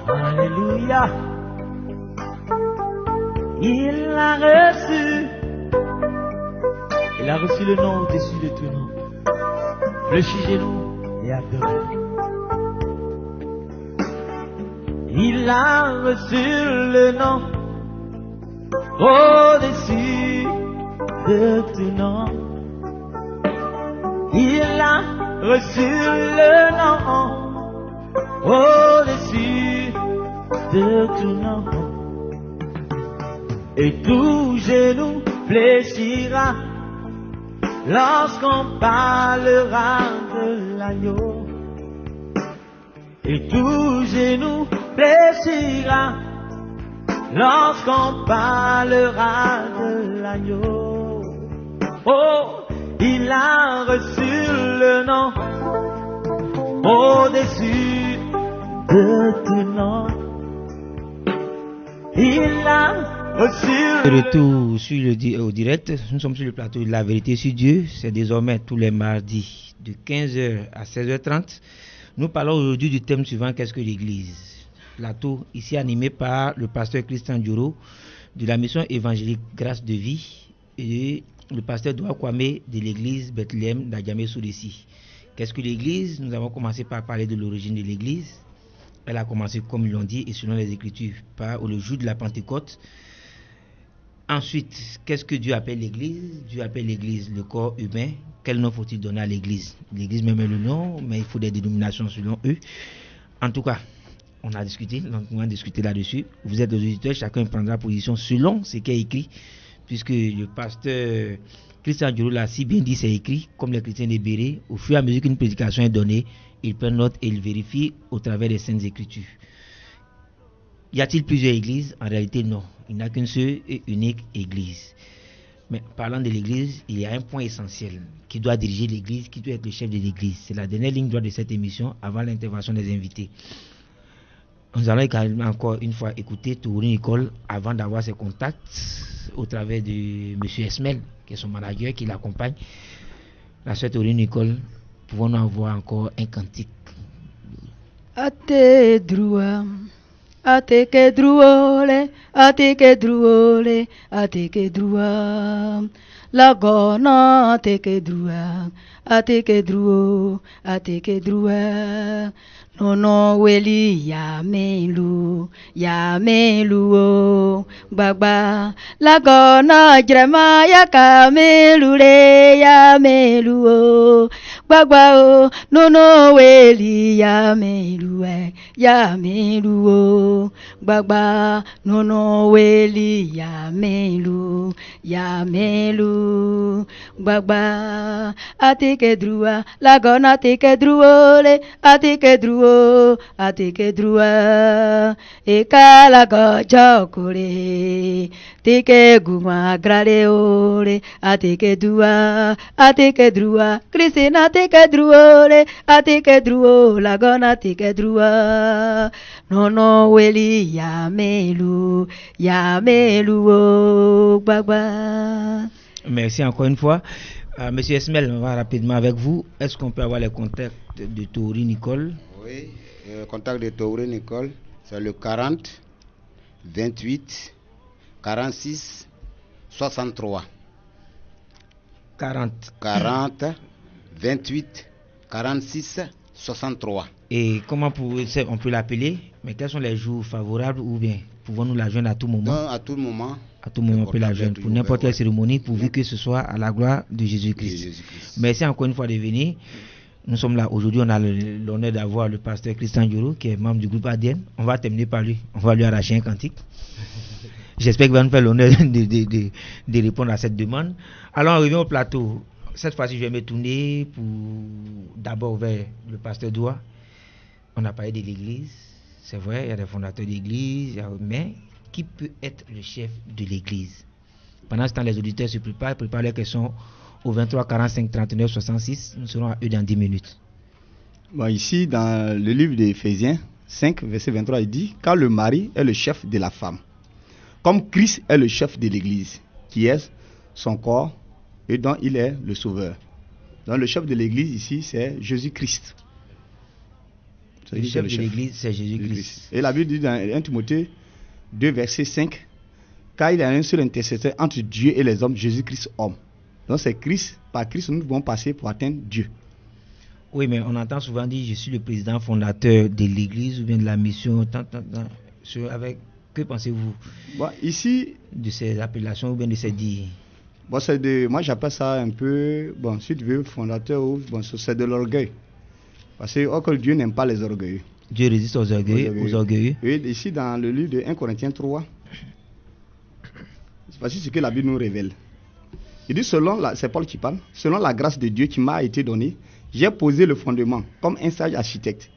S2: Alléluia. Il a reçu le nom au-dessus de tout nom. Fléchissez-nous et adorez. Il a reçu le nom au-dessus de tout nom. Il a reçu le nom au-dessus de tout nom. Et tout genou fléchira lorsqu'on parlera de l'agneau. Et tout genou fléchira lorsqu'on parlera de l'agneau. Oh, il a reçu le nom au-dessus de tout nom. Il a
S3: Retour sur au direct, nous sommes sur le plateau de La Vérité sur Dieu. C'est désormais tous les mardis de 15h à 16h30. Nous parlons aujourd'hui du thème suivant, qu'est-ce que l'Église? Plateau ici animé par le pasteur Christian Dioro de la mission évangélique Grâce de Vie et le pasteur Doua Kwame de l'église Bethléem d'Adjamé-Soudessi. Qu'est-ce que l'Église? Nous avons commencé par parler de l'origine de l'Église. Elle a commencé, comme ils l'ont dit, et selon les Écritures, par le jour de la Pentecôte. Ensuite, qu'est-ce que Dieu appelle l'Église? Dieu appelle l'Église le corps humain. Quel nom faut-il donner à l'Église? L'Église même est le nom, mais il faut des dénominations selon eux. En tout cas, on a discuté, longuement discuté là-dessus. Vous êtes des auditeurs, chacun prendra position selon ce qui est écrit, puisque le pasteur Christian Diolo l'a si bien dit, c'est écrit, comme les chrétiens de Béret, au fur et à mesure qu'une prédication est donnée, ils prennent note et ils vérifient au travers des Saintes Écritures. Y a-t-il plusieurs églises? En réalité, non. Il n'y a qu'une seule et unique église. Mais parlant de l'église, il y a un point essentiel qui doit diriger l'église, qui doit être le chef de l'église. C'est la dernière ligne droite de cette émission avant l'intervention des invités. Nous allons également encore une fois écouter Tourine Nicole avant d'avoir ses contacts au travers de M. Esmel, qui est son manager, qui l'accompagne. La sœur Tourine Nicole, pouvons-nous avoir encore un cantique?
S6: Ate drua, ate que druole, ate que druole, ate que drua. La gona ate que drua, ate que druo, ate que drua. Nono weli ya melu o gbagba. La gona jrema ya kamelu le ya melu o gbagba o. Nono weli ya melu o gbagba. Nono weli ya melu. Yamelu, Gbagba, Atike Drua, Lagona Atike Druole, Atike Druo, Atike Drua, Ekala Gojokure, Tike Guma Gradeole, Atike Drua, Christina Atike Druole, Atike Druo, Lagona Atike Drua, Nono Weli Yamelu, Yamelu, Gbagba.
S3: Merci encore une fois. Monsieur Esmel, on va rapidement avec vous. Est-ce qu'on peut avoir les contacts de Touri Nicole?
S8: Oui, le contact de Touri Nicole, c'est le 40 28 46 63. 40 28 46 63.
S3: Et comment on peut l'appeler? Mais quels sont les jours favorables ou bien pouvons-nous la joindre à tout moment?
S8: Non, à tout moment.
S3: À tout moment, on peut la joindre pour n'importe quelle cérémonie, pourvu que ce soit à la gloire de Jésus-Christ. Merci encore une fois de venir. Nous sommes là aujourd'hui, on a l'honneur d'avoir le pasteur Christian Dioro, qui est membre du groupe ADN. On va terminer par lui. On va lui arracher un cantique. J'espère qu'il va nous faire l'honneur de répondre à cette demande. Alors, on revient au plateau. Cette fois-ci, je vais me tourner d'abord vers le pasteur Doua. On a parlé de l'église. C'est vrai, il y a des fondateurs d'église, mais qui peut être le chef de l'église? Pendant ce temps, les auditeurs se préparent les questions au 23 45 39 66. Nous serons à eux dans 10 minutes.
S5: Bon, ici, dans le livre d'Éphésiens 5, verset 23, il dit: car le mari est le chef de la femme, comme Christ est le chef de l'église, qui est son corps et dont il est le sauveur. Donc, le chef de l'église ici, c'est Jésus-Christ.
S3: Le chef de l'église, c'est Jésus-Christ.
S5: Et la Bible dit dans 1 Timothée 2, verset 5, car il y a un seul intercesseur entre Dieu et les hommes, Jésus-Christ homme. Donc c'est Christ, par Christ nous devons passer pour atteindre Dieu.
S3: Oui, mais on entend souvent dire: je suis le président fondateur de l'église ou bien de la mission. Que pensez-vous
S5: ici
S3: de ces appellations ou bien de ces dits?
S5: Moi j'appelle ça un peu, si tu veux, fondateur, c'est de l'orgueil. Parce que Dieu n'aime pas les orgueilleux.
S3: Dieu résiste aux orgueilleux.
S5: Et ici dans le livre de 1 Corinthiens 3, voici ce que la Bible nous révèle. Il dit, c'est Paul qui parle, selon la grâce de Dieu qui m'a été donnée, j'ai posé le fondement comme un sage architecte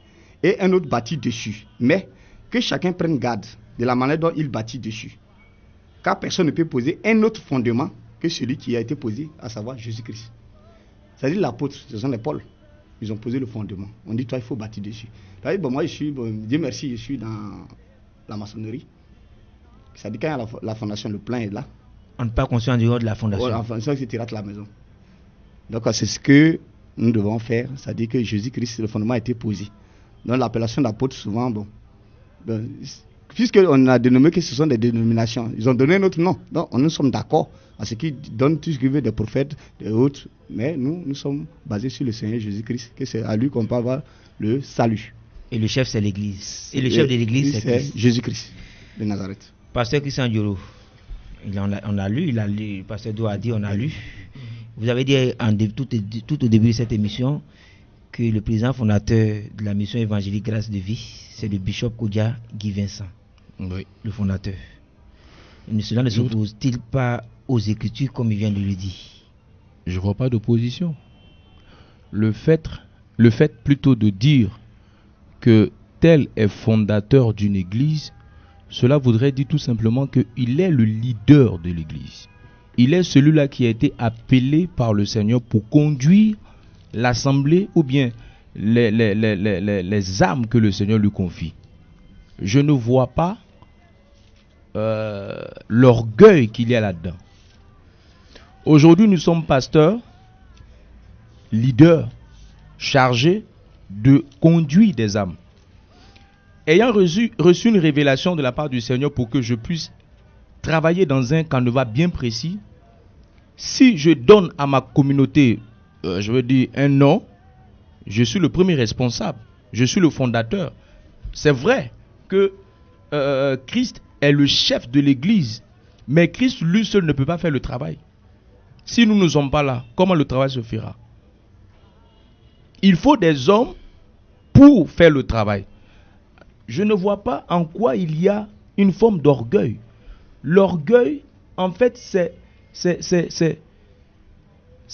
S5: et un autre bâtit dessus. Mais que chacun prenne garde de la manière dont il bâtit dessus. Car personne ne peut poser un autre fondement que celui qui a été posé, à savoir Jésus-Christ. C'est-à-dire l'apôtre, ce sont les Paul. Ils ont posé le fondement. On dit, toi, il faut bâtir dessus. Moi, Dieu merci, je suis dans la maçonnerie. C'est-à-dire, quand il y a la fondation, le plan est là.
S3: On ne peut pas construire en dehors de la fondation.
S5: La fondation, c'est tirate la maison. Donc, c'est ce que nous devons faire. C'est-à-dire que Jésus-Christ, le fondement a été posé. Donc, l'appellation d'apôtre, souvent, puisqu'on a dénommé que ce sont des dénominations, ils ont donné un autre nom. Donc, nous sommes d'accord à ce qu'ils donnent tout ce qu'ils veulent des prophètes, des autres. Mais nous sommes basés sur le Seigneur Jésus-Christ, que c'est à lui qu'on peut avoir le salut.
S3: Et le chef, c'est l'église. Et le chef de l'église, c'est
S5: Jésus-Christ de Nazareth.
S3: Pasteur Christian Dioro, on a lu, le pasteur Doua a dit, on a lu. Vous avez dit tout au début de cette émission que le président fondateur de la mission évangélique Grâce de Vie, c'est le bishop Kodia Guy Vincent.
S4: Oui.
S3: Le fondateur. Cela ne s'oppose-t-il pas aux Écritures comme il vient de le dire?
S4: Je ne vois pas d'opposition. Le fait plutôt de dire que tel est fondateur d'une église, cela voudrait dire tout simplement qu'il est le leader de l'église. Il est celui-là qui a été appelé par le Seigneur pour conduire l'assemblée ou bien les âmes que le Seigneur lui confie. Je ne vois pas l'orgueil qu'il y a là-dedans. Aujourd'hui, nous sommes pasteurs, leaders, chargés de conduire des âmes. Ayant reçu une révélation de la part du Seigneur pour que je puisse travailler dans un canevas bien précis, si je donne à ma communauté, je veux dire, un nom, je suis le premier responsable, je suis le fondateur. C'est vrai que Christ est le chef de l'église, mais Christ lui seul ne peut pas faire le travail. Si nous ne sommes pas là, comment le travail se fera? Il faut des hommes pour faire le travail. Je ne vois pas en quoi il y a une forme d'orgueil. L'orgueil
S7: en fait, c'est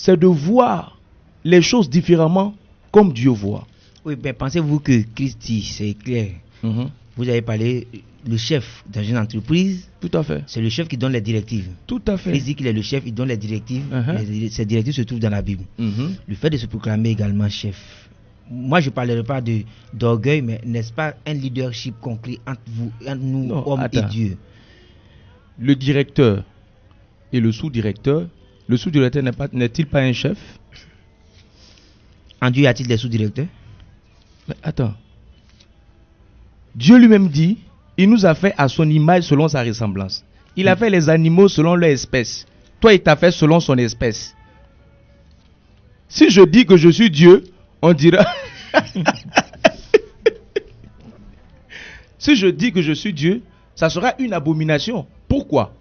S7: de voir les choses différemment comme Dieu voit.
S3: Oui, ben pensez-vous que Christ dit, c'est clair. Vous avez parlé, le chef dans une entreprise,
S7: Tout à fait.
S3: c'est le chef qui donne les directives.
S7: Tout à fait.
S3: Christ dit qu'il est le chef, il donne les directives.
S7: Uh-huh.
S3: Ces directives se trouvent dans la Bible. Le fait de se proclamer également chef. Moi, je ne parlerai pas d'orgueil, mais n'est-ce pas un leadership concret entre nous,
S7: Non,
S3: hommes
S7: attends.
S3: et Dieu?
S7: Le directeur et le sous-directeur n'est-il pas un chef?
S3: En Dieu, y a-t-il des sous-directeurs?
S7: Mais attends. Dieu lui-même dit, il nous a fait à son image selon sa ressemblance. Il a fait les animaux selon leur espèce. Toi, il t'a fait selon son espèce. Si je dis que je suis Dieu, on dira... Si je dis que je suis Dieu, ça sera une abomination. Pourquoi?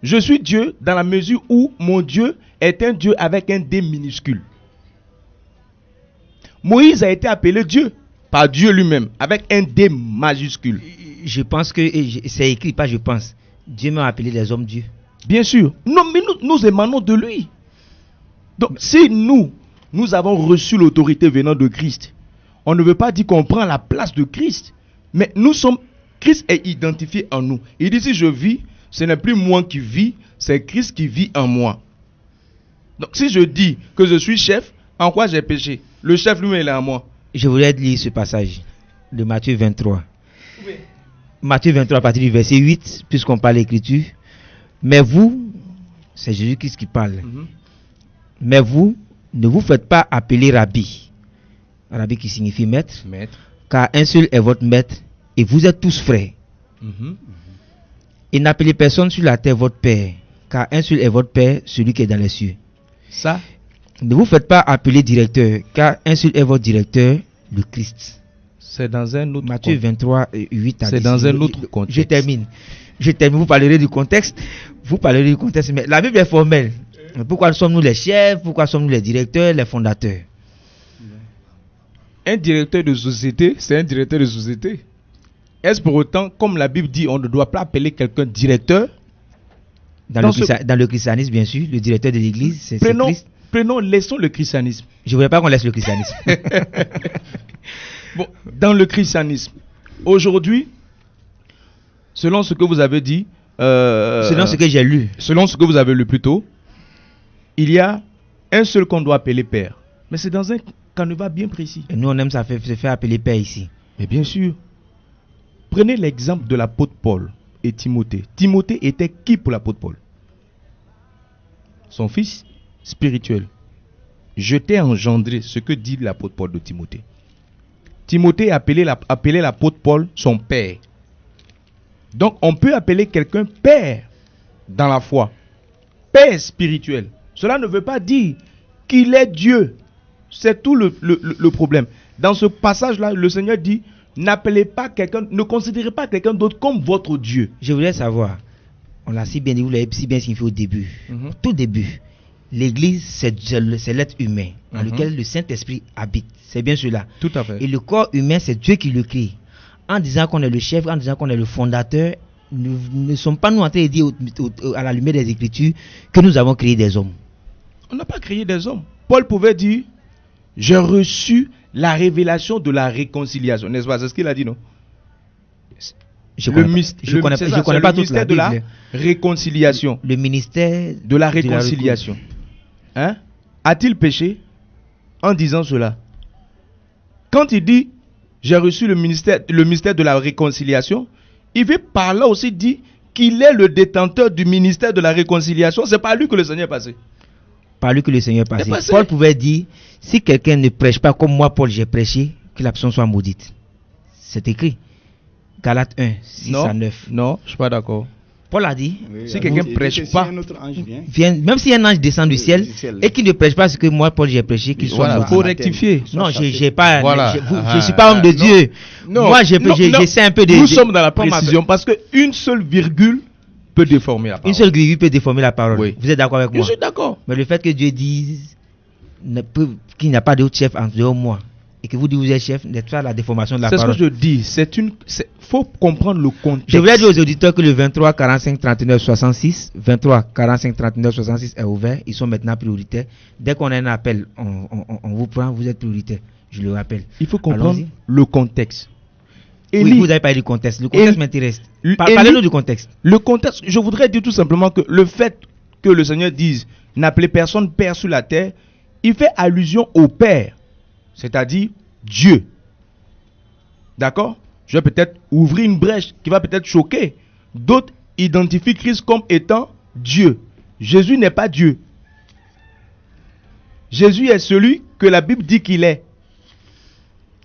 S7: Je suis Dieu dans la mesure où mon Dieu est un Dieu avec un D minuscule. Moïse a été appelé Dieu par Dieu lui-même avec un D majuscule.
S3: Je pense que c'est écrit, pas je pense. Dieu m'a appelé les hommes Dieu.
S7: Bien sûr. Non, mais nous émanons de lui. Donc, si nous avons reçu l'autorité venant de Christ, on ne veut pas dire qu'on prend la place de Christ. Mais Christ est identifié en nous. Il dit, si je vis, ce n'est plus moi qui vis, c'est Christ qui vit en moi. Donc, si je dis que je suis chef, en quoi j'ai péché? Le chef lui-même, il est en moi.
S3: Je voulais lire ce passage de Matthieu 23. Oui. Matthieu 23 à partir du verset 8, puisqu'on parle d'écriture. Mais vous, c'est Jésus-Christ qui parle. Mais vous, ne vous faites pas appeler Rabbi. Rabbi qui signifie maître. Car un seul est votre maître et vous êtes tous frères. Et n'appelez personne sur la terre votre père, car un seul est votre père, celui qui est dans les cieux.
S7: Ça,
S3: ne vous faites pas appeler directeur, car un seul est votre directeur, le Christ.
S7: C'est dans un autre
S3: Matthieu 23, 8 à 10.
S7: C'est dans un autre contexte.
S3: Je termine. Vous parlerez du contexte. Mais la Bible est formelle. Pourquoi sommes-nous les chefs? Pourquoi sommes-nous les directeurs, les fondateurs?
S7: Un directeur de société, c'est un directeur de société. Est-ce pour autant, comme la Bible dit, on ne doit pas appeler quelqu'un directeur?
S3: Dans le christianisme, bien sûr, le directeur de l'église, c'est Christ.
S7: Laissons le christianisme.
S3: Je ne voudrais pas qu'on laisse le christianisme.
S7: Bon, dans le christianisme, aujourd'hui, selon ce que vous avez dit,
S3: selon ce que j'ai lu,
S7: selon ce que vous avez lu plus tôt, il y a un seul qu'on doit appeler Père. Mais c'est dans un canevas bien précis.
S3: Et nous, on aime se faire appeler Père ici.
S7: Mais bien sûr. Prenez l'exemple de l'apôtre Paul et Timothée. Timothée était qui pour l'apôtre Paul? Son fils spirituel. Je t'ai engendré, ce que dit l'apôtre Paul de Timothée. Timothée appelait l'apôtre Paul son père. Donc on peut appeler quelqu'un père dans la foi. Père spirituel. Cela ne veut pas dire qu'il est Dieu. C'est tout le problème. Dans ce passage-là, le Seigneur dit, n'appelez pas quelqu'un, ne considérez pas quelqu'un d'autre comme votre Dieu.
S3: Je voulais savoir, on l'a si bien dit, vous l'avez si bien signifié au début. Tout début, l'Église, c'est l'être humain dans lequel le Saint-Esprit habite. C'est bien cela.
S7: Tout à fait.
S3: Et le corps humain, c'est Dieu qui le crée. En disant qu'on est le chef, en disant qu'on est le fondateur, nous ne sommes pas nous en train de dire à la lumière des Écritures que nous avons créé des hommes.
S7: On n'a pas créé des hommes. Paul pouvait dire, j'ai reçu la révélation de la réconciliation. N'est-ce pas? C'est ce qu'il a dit, non?
S3: Je ne connais pas toute la Bible.
S7: De la réconciliation.
S3: Le ministère
S7: de la réconciliation. Hein? A-t-il péché en disant cela? Quand il dit j'ai reçu le ministère de la réconciliation, il veut par là aussi dire qu'il est le détenteur du ministère de la réconciliation. C'est par lui que le Seigneur est passé.
S3: Par lui que le Seigneur est passé. Paul pouvait dire, si quelqu'un ne prêche pas comme moi, Paul, j'ai prêché, que la personne soit maudite. C'est écrit. Galates 1, 6 à 9.
S7: Non, je ne suis pas d'accord.
S3: Paul a dit,
S7: si quelqu'un ne prêche pas,
S3: même si un ange descend du ciel et qu'il ne prêche pas ce que moi, Paul, j'ai prêché, qu'il soit maudit.
S7: Il faut rectifier.
S3: Non, je ne suis pas homme de Dieu.
S7: Non,
S3: moi, j'essaie un peu de...
S7: Nous sommes dans la précision parce qu'une seule virgule peut déformer la parole.
S3: Une seule virgule peut déformer la parole.
S7: Oui.
S3: Vous êtes d'accord avec moi?
S7: Je suis d'accord.
S3: Mais le fait que Dieu dise qu'il n'y a pas d'autre chef en dehors de moi, et que vous dites vous êtes chef, n'est-ce pas la déformation de la
S7: C'est ce
S3: parole?
S7: que je dis. Faut comprendre le contexte.
S3: Je voulais dire aux auditeurs que le 23 45 39 66, 23 45 39 66 est ouvert. Ils sont maintenant prioritaires. Dès qu'on a un appel, on vous prend, vous êtes prioritaire. Je le rappelle.
S7: Il faut comprendre
S3: Allons-y.
S7: le contexte.
S3: Oui,
S7: Élie-
S3: vous avez parlé du contexte. Le contexte
S7: Élie-
S3: m'intéresse.
S7: Élie-
S3: Parlez-nous du contexte.
S7: Le contexte, je voudrais dire tout simplement que le fait que le Seigneur dise n'appelez personne Père sur la terre, il fait allusion au Père, c'est-à-dire Dieu. D'accord? Je vais peut-être ouvrir une brèche qui va peut-être choquer. D'autres identifient Christ comme étant Dieu. Jésus n'est pas Dieu. Jésus est celui que la Bible dit qu'il est.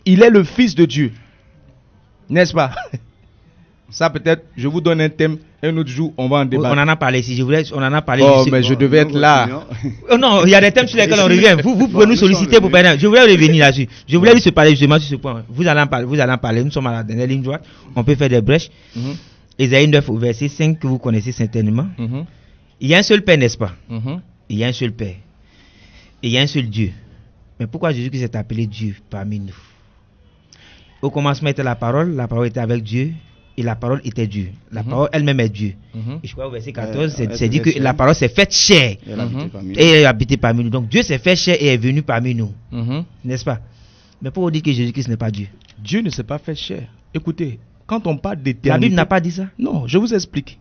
S7: Il est le Fils de Dieu. N'est-ce pas? Ça peut-être, je vous donne un thème, un autre jour, on va en
S3: On
S7: débattre.
S3: en a parlé. Si je voulais, on en a parlé.
S7: Oh,
S3: sais-
S7: mais je devais être là.
S3: Oh non, il y a des thèmes sur lesquels on revient. Vous pouvez nous
S5: nous
S3: solliciter
S5: sommes
S3: pour parler. Je voulais revenir là-dessus. Je voulais juste parler justement sur ce point. Vous allez en parler. Nous sommes à la dernière ligne droite. On peut faire des brèches.
S7: Mhm,
S3: Ésaïe 9 au verset 5 que vous connaissez certainement.
S7: mhm,
S3: Il y a un seul Père, n'est-ce pas?
S7: mhm.
S3: Il y a un seul Père. Et il y a un seul Dieu. Mais pourquoi Jésus-Christ est appelé Dieu parmi nous? Au commencement était la parole était avec Dieu, et la parole était Dieu. La parole elle-même est Dieu.
S7: Mhm.
S3: Et je crois au verset 14,
S5: elle
S3: c'est dit que
S5: s'est
S3: la parole s'est faite chair,
S5: Elle a habité
S7: Mhm.
S5: parmi nous.
S3: et elle a habité parmi nous. Donc Dieu s'est fait chair et est venu parmi nous,
S7: Mhm.
S3: n'est-ce pas? Mais pour vous dire que Jésus-Christ n'est pas Dieu.
S7: Dieu ne s'est pas fait chair. Écoutez, quand on parle
S3: La
S7: d'éternité...
S3: Bible n'a pas dit ça.
S7: Non, je vous explique.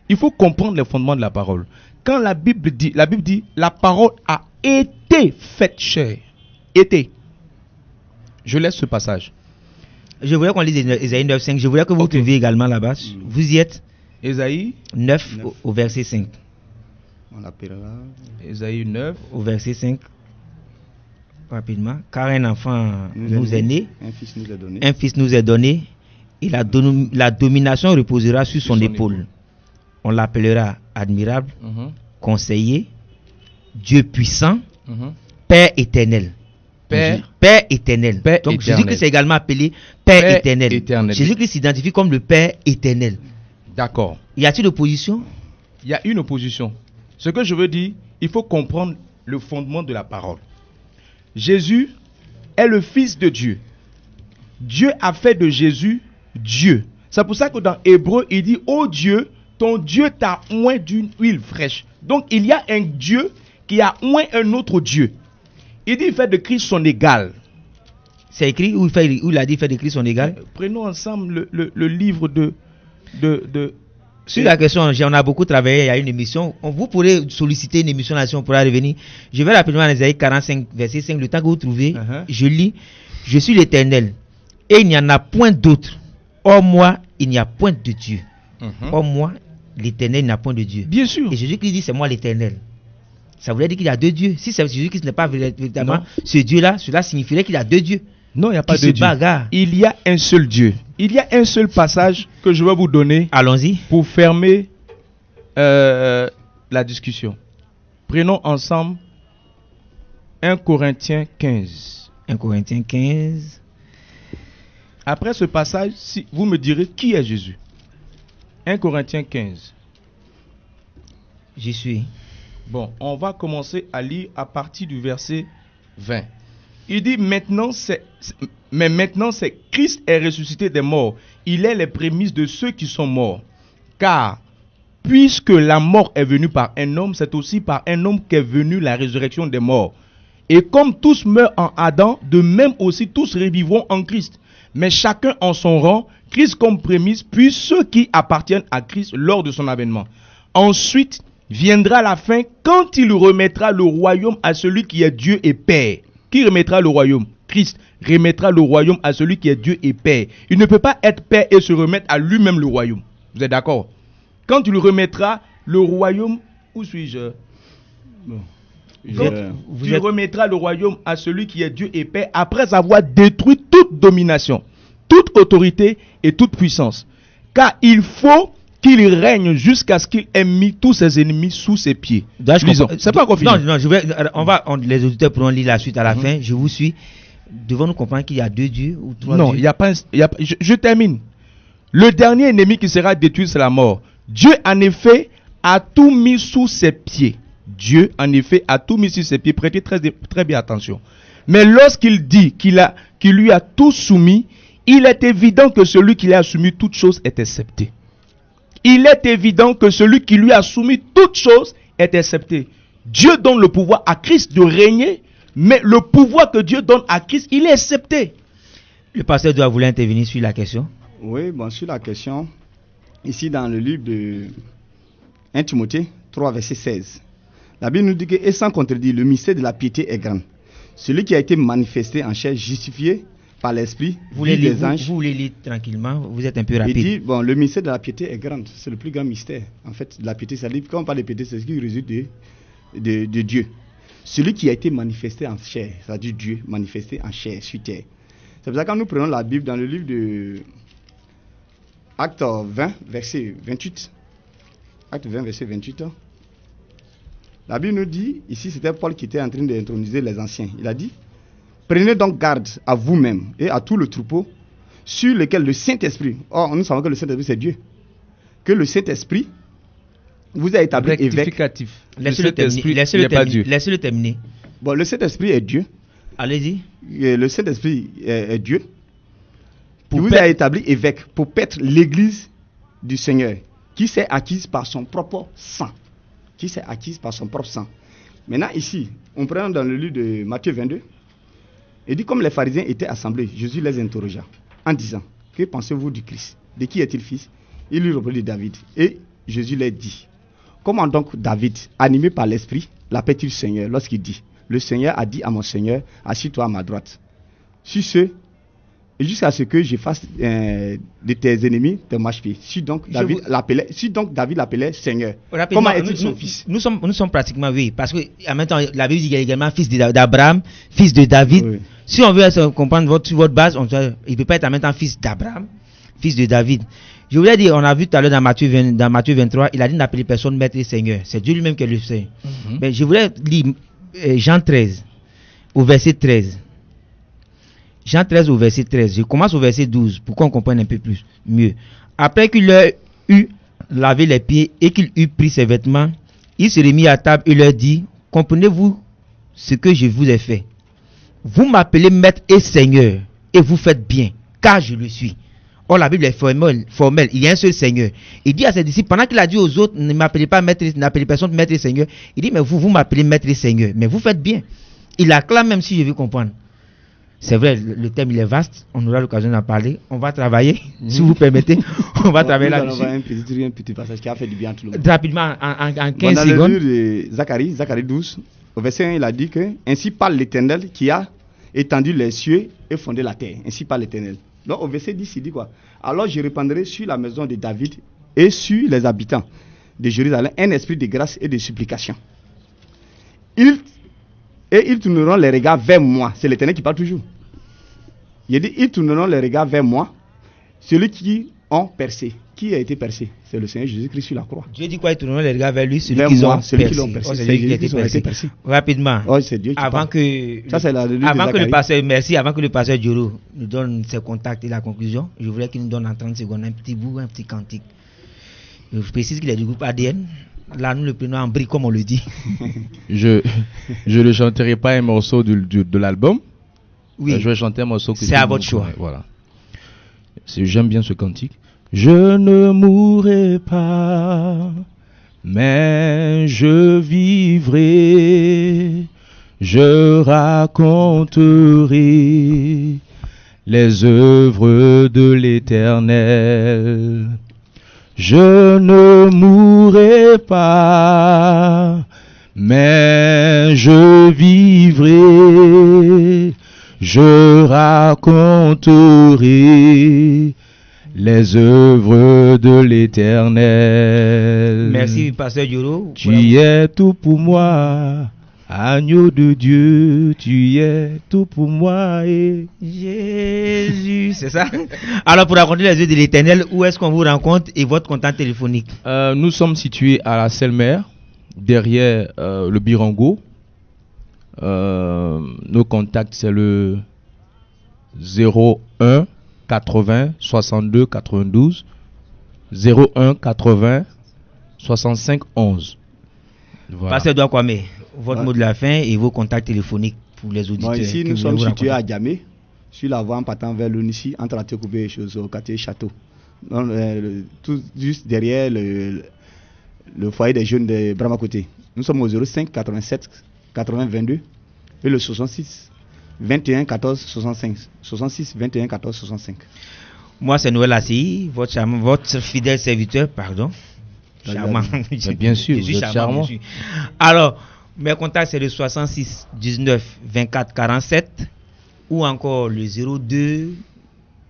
S7: Il faut comprendre les fondements de la parole. Quand la Bible dit, la parole a été faite chair. Été. Je laisse ce passage.
S3: Je voulais qu'on lise Ésaïe 9, 5. Je voulais que vous
S7: Ok.
S3: trouviez également là-bas. Vous y êtes.
S7: Ésaïe,
S3: 9 au verset 5.
S5: On l'appellera.
S7: Ésaïe 9.
S3: Au verset 5. Rapidement. Car un enfant nous est né,
S5: Un fils nous est donné.
S3: un fils nous est donné, et la domination reposera sur son
S7: son
S3: épaule. On l'appellera admirable,
S7: Mhm,
S3: conseiller, Dieu puissant,
S7: mhm.
S3: Père éternel.
S7: Père.
S3: Père éternel.
S7: Père
S3: Donc
S7: éternel.
S3: Jésus-Christ est également appelé Père,
S7: Père
S3: éternel.
S7: éternel.
S3: Jésus-Christ s'identifie comme le Père éternel.
S7: D'accord.
S3: Y a-t-il d'opposition?
S7: Il y a une opposition. Ce que je veux dire, il faut comprendre le fondement de la parole. Jésus est le Fils de Dieu. Dieu a fait de Jésus Dieu. C'est pour ça que dans Hébreu, il dit, ô Dieu, ton Dieu t'a oint d'une huile fraîche. Donc il y a un Dieu qui a oint un autre Dieu. Il dit, il fait de Christ son égal.
S3: C'est écrit où il a dit fait de Christ son égal?
S7: Prenons ensemble le livre de
S3: Sur la question, on a beaucoup travaillé, il y a une émission. Vous pourrez solliciter une émission là-dessus, on pourra revenir. Je vais rapidement à Ésaïe 45, verset 5. Le temps que vous trouvez, je lis. Je suis l'Éternel, et il n'y en a point d'autre. Hors moi, il n'y a point de Dieu. Hors moi, l'Éternel, il n'y a point de Dieu.
S7: Bien sûr.
S3: Et Jésus-Christ dit, c'est moi l'Éternel. Ça voudrait dire qu'il y a deux dieux. Si c'est Jésus-Christ n'est pas véritablement
S7: Non.
S3: ce Dieu-là, cela signifierait qu'il y a deux dieux.
S7: Non, il n'y a pas
S3: Qui
S7: de
S3: se
S7: Dieu.
S3: bagarrent.
S7: Il y a un seul Dieu. Il y a un seul passage que je vais vous donner
S3: Allons-y.
S7: pour fermer la discussion. Prenons ensemble 1 Corinthiens 15.
S3: 1 Corinthiens 15.
S7: Après ce passage, si vous me direz qui est Jésus. 1 Corinthiens 15.
S3: J'y suis.
S7: Bon, on va commencer à lire à partir du verset 20. Il dit maintenant c'est Christ est ressuscité des morts. Il est les prémices de ceux qui sont morts. Car puisque la mort est venue par un homme, c'est aussi par un homme qu'est venue la résurrection des morts. Et comme tous meurent en Adam, de même aussi tous revivront en Christ. Mais chacun en son rang, Christ comme prémisse, puis ceux qui appartiennent à Christ lors de son avènement. Ensuite viendra la fin quand il remettra le royaume à celui qui est Dieu et Père. Qui remettra le royaume? Christ remettra le royaume à celui qui est Dieu et Père. Il ne peut pas être Père et se remettre à lui-même le royaume. Vous êtes d'accord? Quand il remettra le royaume, où suis-je?
S5: Bon.
S7: Quand
S3: Vous
S7: tu
S3: êtes-
S7: remettras le royaume à celui qui est Dieu et Père après avoir détruit toute domination, toute autorité et toute puissance. Car il faut qu'il règne jusqu'à ce qu'il ait mis tous ses ennemis sous ses pieds.
S3: Donc, je
S7: Lisons.
S3: comprends.
S7: C'est pas encore fini.
S3: Non, je vais, les auditeurs pourront lire la suite à la fin. Je vous suis. Devons-nous comprendre qu'il y a deux dieux ou trois
S7: Non,
S3: dieux?
S7: il n'y a pas. Je termine. Le dernier ennemi qui sera détruit, c'est la mort. Dieu, en effet, a tout mis sous ses pieds. Dieu, en effet, a tout mis sous ses pieds. Prêtez très bien attention. Mais lorsqu'il dit qu'il lui a tout soumis, il est évident que celui qui lui a soumis toute chose est accepté. Il est évident que celui qui lui a soumis toute chose est accepté. Dieu donne le pouvoir à Christ de régner, mais le pouvoir que Dieu donne à Christ, il est accepté.
S3: Le pasteur doit vouloir intervenir sur la question.
S5: Oui, bon, sur la question, ici dans le livre de 1 Timothée 3, verset 16, la Bible nous dit que, et sans contredire, le mystère de la piété est grand. Celui qui a été manifesté en chair, justifié par l'esprit,
S3: Vous voulez
S5: des anges.
S3: vous voulez lire tranquillement, vous êtes un peu rapide.
S5: Il dit, bon, le mystère de la piété est grand. C'est le plus grand mystère. En fait, de la piété, ça dit, quand on parle de piété, c'est ce qui résulte de Dieu. Celui qui a été manifesté en chair, c'est-à-dire Dieu manifesté en chair sur terre. C'est pour ça que quand nous prenons la Bible dans le livre de Acte 20, verset 28. Acte 20, verset 28. La Bible nous dit, ici c'était Paul qui était en train d'introniser les anciens. Il a dit, prenez donc garde à vous-même et à tout le troupeau sur lequel le Saint-Esprit, or nous savons que le Saint-Esprit c'est Dieu, que le Saint-Esprit vous a établi évêque.
S7: Rectificatif.
S3: Laissez-le terminer. Laissez-le terminer.
S5: Bon, le Saint-Esprit est Dieu.
S3: Allez-y.
S5: Le Saint-Esprit est Dieu. Il vous a établi évêque pour paître l'église du Seigneur, qui s'est acquise par son propre sang. Qui s'est acquise par son propre sang. Maintenant, ici, on prend dans le livre de Matthieu 22, et dit comme les pharisiens étaient assemblés, Jésus les interrogea en disant, que pensez-vous du Christ? De qui est-il fils? Il lui répondit de David. Et Jésus leur dit, comment donc David, animé par l'esprit, l'appelle-t-il Seigneur lorsqu'il dit, le Seigneur a dit à mon Seigneur, assis-toi à ma droite. Sur ce, et jusqu'à ce que je fasse de tes ennemis tes marchepieds. Si donc David l'appelait Seigneur, comment est-il son fils?
S3: Nous sommes pratiquement, oui, parce que en même temps, la Bible dit qu'il y a également fils d'Abraham, fils de David. Oui. Si on veut comprendre votre base, il ne peut pas être en même temps fils d'Abraham, fils de David. Je voulais dire, on a vu tout à l'heure dans Matthieu 23, il a dit n'appeler personne maître et Seigneur. C'est Dieu lui-même qui le sait. Mais je voulais lire Jean 13, au verset 13. Jean 13 au verset 13. Je commence au verset 12 pour qu'on comprenne un peu plus mieux. Après qu'il leur eut lavé les pieds et qu'il eut pris ses vêtements, il se remit à table et leur dit, comprenez-vous ce que je vous ai fait? Vous m'appelez maître et Seigneur et vous faites bien, car je le suis. Or la Bible est formelle, il y a un seul Seigneur. Il dit à ses disciples, pendant qu'il a dit aux autres, ne m'appelez pas maître, n'appelez personne maître et Seigneur, il dit, mais vous m'appelez maître et Seigneur, mais vous faites bien. Il acclame même si je veux comprendre. C'est vrai, le thème il est vaste, on aura l'occasion d'en parler. On va travailler, si vous permettez, on va travailler là-dessus.
S5: Un petit passage qui a fait du bien à tout le monde.
S3: Rapidement, en 15 secondes.
S5: Dans le livre de Zacharie 12, au verset 1, il a dit que ainsi parle l'Éternel qui a étendu les cieux et fondé la terre. Ainsi parle l'Éternel. Donc au verset 10, il dit quoi? Alors je répandrai sur la maison de David et sur les habitants de Jérusalem un esprit de grâce et de supplication. Ils tourneront les regards vers moi. C'est l'Éternel qui parle toujours. Il dit, ils tourneront les regards vers moi, celui qui ont percé. Qui a été percé? C'est le Seigneur Jésus-Christ sur la croix.
S3: Dieu dit quoi? Ils tourneront les regards vers lui, celui
S5: vers
S3: qui
S5: moi,
S3: ont
S5: celui
S3: percé.
S5: Qui l'ont percé.
S3: Oh, c'est celui qui a été percé. Rapidement.
S5: Oh, c'est Dieu qui
S3: avant
S5: parle.
S3: Que le pasteur, merci, avant que le pasteur Dioro nous donne ses contacts et la conclusion, je voudrais qu'il nous donne en 30 secondes un petit bout, un petit cantique. Je précise qu'il est du groupe ADN. Là, nous le prenons en brique, comme on le dit.
S7: Je ne chanterai pas un morceau de l'album.
S3: Oui.
S7: Je vais chanter un morceau que
S3: c'est à votre choix.
S7: Voilà. J'aime bien ce cantique. Je ne mourrai pas, mais je vivrai. Je raconterai les œuvres de l'Éternel. Je ne mourrai pas, mais je vivrai. Je raconterai les œuvres de l'Éternel.
S3: Merci, pasteur Dioro.
S7: Tu es tout pour moi, agneau de Dieu, tu es tout pour moi. Et
S3: Jésus, c'est ça. Alors, pour raconter les œuvres de l'Éternel, où est-ce qu'on vous rencontre et votre contact téléphonique?
S7: Nous sommes situés à la Selle-Mer, derrière le Birango. Nos contacts, c'est le 01 80 62 92 01 80 65 11.
S3: Voilà. Pasteur Douakwame, votre mot de la fin et vos contacts téléphoniques. pour les auditeurs.
S5: Bon, ici,
S3: que
S5: nous
S3: vous
S5: sommes
S3: voulez vous
S5: situés
S3: raconter.
S5: à Djamé, sur la voie en partant vers l'Unici, entre la Técoubé et chose au quartier Château. Donc, tout juste derrière le foyer des jeunes de Bramacoté. Nous sommes au 05 87 80 22 et le 66 21 14 65. 66 21 14 65.
S3: Moi, c'est Noël Assi, votre fidèle serviteur, pardon. Charmant.
S4: Mais bien sûr,
S3: Je suis
S4: vous êtes charmant.
S3: je suis. Alors, mes contacts, c'est le 66 19 24 47 ou encore le 02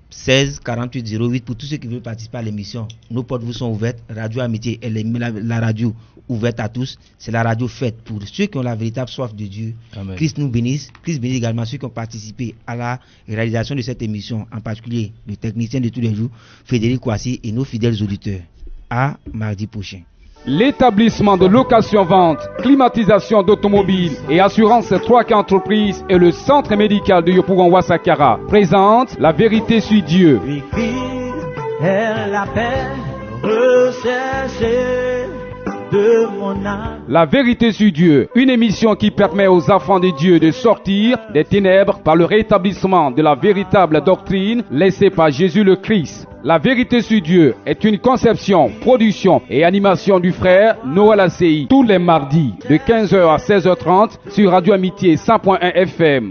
S3: 16 48 08 pour tous ceux qui veulent participer à l'émission. Nos portes vous sont ouvertes. Radio Amitié, elle est la radio ouverte à tous. C'est la radio faite pour ceux qui ont la véritable soif de Dieu.
S4: Amen.
S3: Christ nous bénisse. Christ bénisse également ceux qui ont participé à la réalisation de cette émission, en particulier le technicien de tous les jours, Frédéric Kouassi, et nos fidèles auditeurs. À mardi prochain.
S1: L'établissement de location-vente, climatisation d'automobiles et assurance 3K Entreprises et le centre médical de Yopougon Ouassakara présente La Vérité sur Dieu.
S2: L'église est la paix recherchée de mon âme.
S1: La Vérité sur Dieu, une émission qui permet aux enfants de Dieu de sortir des ténèbres par le rétablissement de la véritable doctrine laissée par Jésus le Christ. La Vérité sur Dieu est une conception, production et animation du frère Noël Assi tous les mardis de 15h à 16h30 sur Radio Amitié 100.1 FM.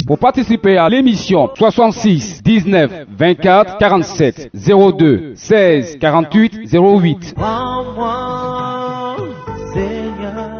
S1: Pour participer à l'émission, 66 19 24 47 02 16 48 08.
S2: Prends-moi, Seigneur.